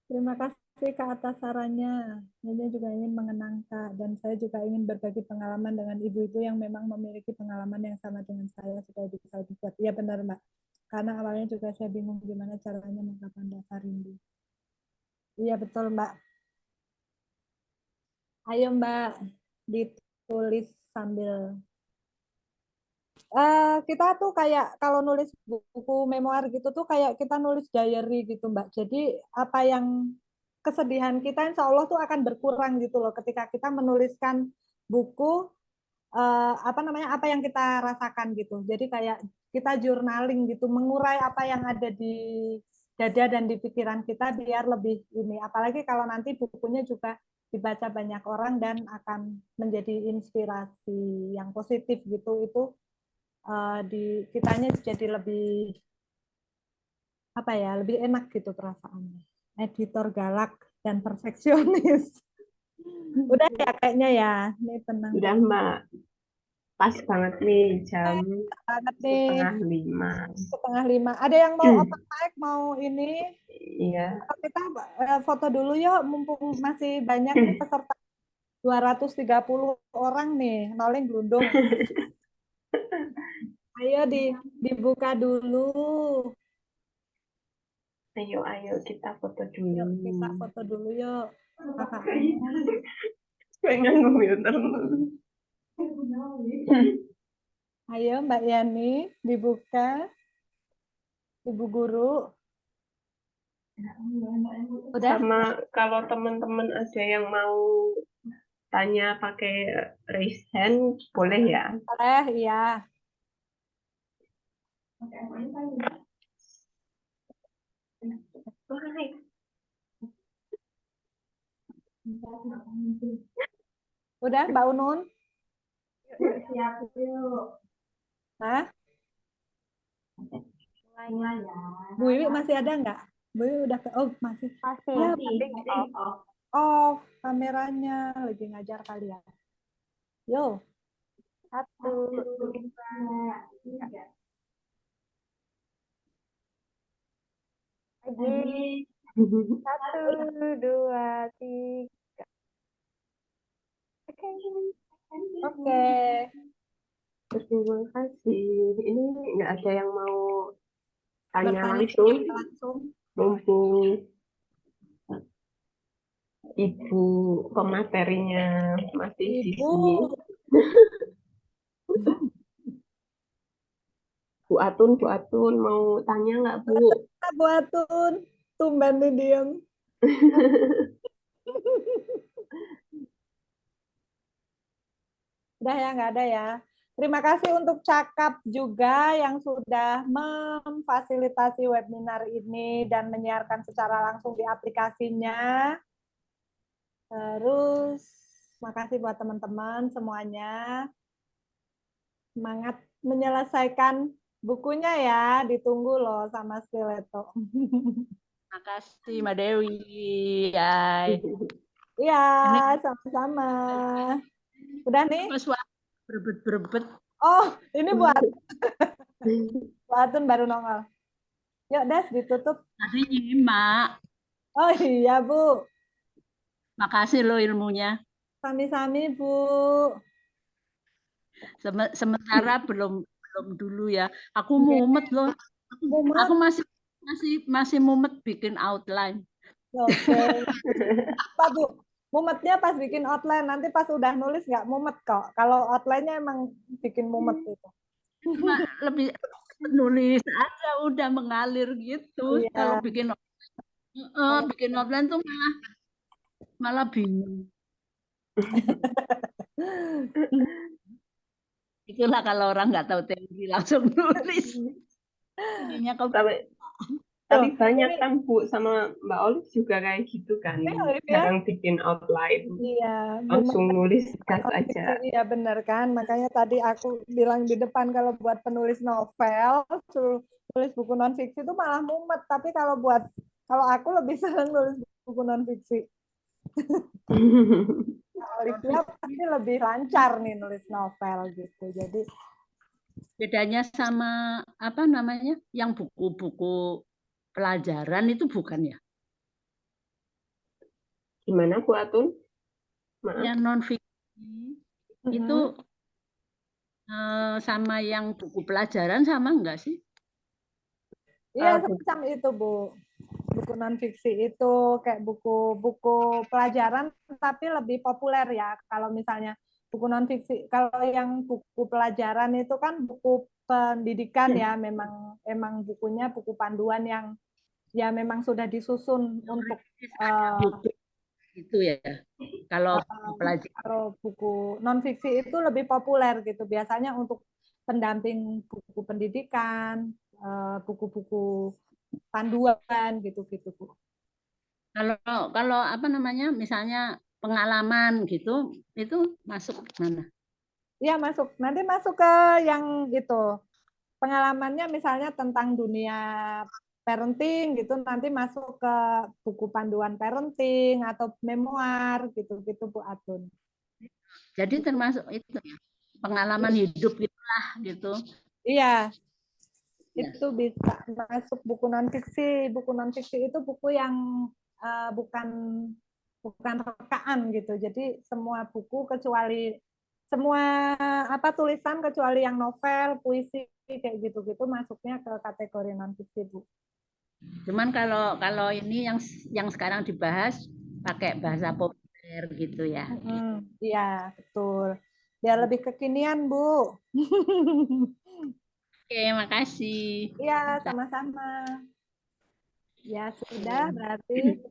Terima kasih Kak atas sarannya. Saya juga ingin mengenang Kak, dan saya juga ingin berbagi pengalaman dengan ibu-ibu yang memang memiliki pengalaman yang sama dengan saya supaya bisa lebih kuat. Iya benar Mbak. Karena awalnya juga saya bingung gimana caranya mengungkapkan dasar rindu. Iya betul Mbak. Ayo Mbak, ditulis sambil kita tuh kayak kalau nulis buku memoir gitu tuh kayak kita nulis diary gitu Mbak. Jadi apa yang kesedihan kita insya Allah tuh akan berkurang gitu loh ketika kita menuliskan buku apa namanya apa yang kita rasakan gitu. Jadi kayak kita journaling gitu, mengurai apa yang ada di dada dan di pikiran kita biar lebih ini. Apalagi kalau nanti bukunya juga dibaca banyak orang dan akan menjadi inspirasi yang positif gitu, itu di kitanya jadi lebih apa ya, lebih enak gitu perasaannya. Editor galak dan perfeksionis. Udah ya kayaknya ya. Ini tenang Udah tenang Mbak, pas banget nih jam banget nih. setengah 5. 4:30. Ada yang mau open mic, mau ini? Iya. Kita foto dulu yuk, mumpung masih banyak nih peserta, 230 orang nih, noling gelundung. Ayo dibuka dulu. Ayo, ayo kita foto Yuk dulu. kita foto dulu yuk. Kakaknya. Pengen komputer. Ayo Mbak Yani, dibuka. Ibu Guru. Udah? Sama kalau teman-teman ada yang mau tanya pakai raise hand, boleh ya? Boleh, iya. Udah, Mbak Unun? Siap yuk. Hah? Mulai ya. Bu Iwi masih ada nggak? Bu Iwi udah ke, oh masih. Masih. Ya, Off. off kameranya, lagi ngajar kali ya. Yo, 1, 2, 3. Lagi. 1, 2, 3. Oke. oke. Terima kasih. Ini nggak ada yang mau tanya Bertanya langsung, langsung. mumpung ibu pematerinya masih di Ibu, sini. Bu Atun mau tanya nggak Bu? kita buatun. Tumben nih diem. Udah ya, nggak ada ya. Terima kasih untuk Cakap juga yang sudah memfasilitasi webinar ini dan menyiarkan secara langsung di aplikasinya. Terus, makasih buat teman-teman semuanya. Semangat menyelesaikan bukunya ya, ditunggu loh sama Stiletto. Makasih Mbak Dewi. Yay. Iya, Ini sama-sama. Udah nih? pas berebet-berebet. Oh, ini buatun baru nongol. Yuk, Des, ditutup. Tadi nyimak. Oh iya, Bu. Makasih loh ilmunya. Sami-sami, Bu. Sementara belum dulu ya. Aku Oke. mumet loh. Mumet. Aku masih mumet bikin outline. Oke. Apa, Bu? Mumetnya pas bikin outline, nanti pas udah nulis nggak mumet kok. Kalau outline-nya emang bikin mumet itu. Cuma lebih nulis aja udah mengalir gitu. Iya. Kalau bikin outline tuh malah bingung. Itulah kalau orang nggak tahu teori langsung nulis. Ininya kau Tapi banyak kan Bu sama Mbak Olive juga kayak gitu kan. Ya. Jarang bikin outline. Iya, Langsung nulis gas aja. iya benar kan. Makanya tadi aku bilang di depan kalau buat penulis novel, suruh tulis buku nonfiksi itu malah mumet. Tapi kalau aku lebih senang nulis buku nonfiksi. Olivia pasti lebih lancar nih nulis novel gitu. Jadi bedanya sama apa namanya yang buku-buku pelajaran itu bukan ya? Gimana Bu Atun? Maaf. Yang non fiksi itu sama yang buku pelajaran sama enggak sih? iya semacam itu Bu. Buku nonfiksi itu kayak buku-buku pelajaran tapi lebih populer ya. Kalau misalnya buku nonfiksi, kalau yang buku pelajaran itu kan buku pendidikan ya, memang bukunya buku panduan yang ya memang sudah disusun untuk Itu ya. Kalau pelajaran kalau buku nonfiksi itu lebih populer gitu. Biasanya untuk pendamping buku pendidikan, buku-buku panduan gitu-gitu Bu. kalau apa namanya misalnya pengalaman gitu itu masuk mana? Iya masuk. Nanti masuk ke yang gitu. Pengalamannya misalnya tentang dunia parenting gitu nanti masuk ke buku panduan parenting atau memoir gitu-gitu Bu Atun. Jadi termasuk itu ya, pengalaman hidup gitulah gitu. Iya, Ya. itu bisa masuk buku nonfiksi. Buku nonfiksi itu buku yang bukan rekaan gitu. Jadi semua buku kecuali semua tulisan kecuali yang novel, puisi kayak gitu-gitu masuknya ke kategori nonfiksi Bu. Cuman kalau ini yang sekarang dibahas pakai bahasa populer gitu ya. Iya, betul. Biar lebih kekinian, Bu. Oke, makasih. Iya, sama-sama. Ya sudah, berarti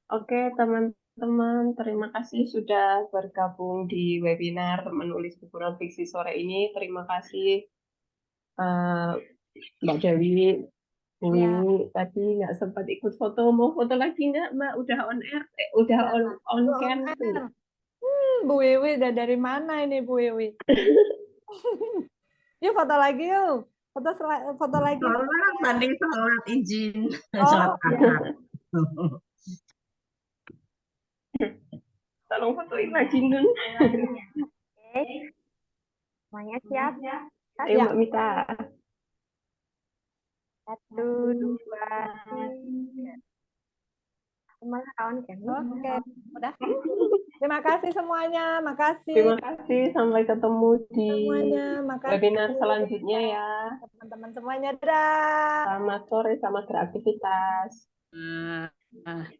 Oke, teman-teman, terima kasih sudah bergabung di webinar menulis buku non-fiksi sore ini. Terima kasih eh, Mbak Dewi, Bu ya, Wiwi tadi nggak sempat ikut foto. Mau foto lagi nggak, Mbak? Udah on air, udah ya. on Tuh, cam. Omer. Bu Wiwi udah dari mana ini Bu Wiwi? Yuk foto lagi yuk. Foto lagi. Sholat tadi sholat izin, Oh, sholat asar. Tolong fotoin lagi, Nun. Oke, semuanya siap. Ayo, Ya. Mbak Mita. 1, 2, 3. Malah kawan kan? Oke, udah. Terima kasih semuanya, makasih Terima kasih. Sampai ketemu di semuanya, makasih webinar selanjutnya ya. teman-teman semuanya. Dadah. Selamat sore, selamat beraktivitas. Nah,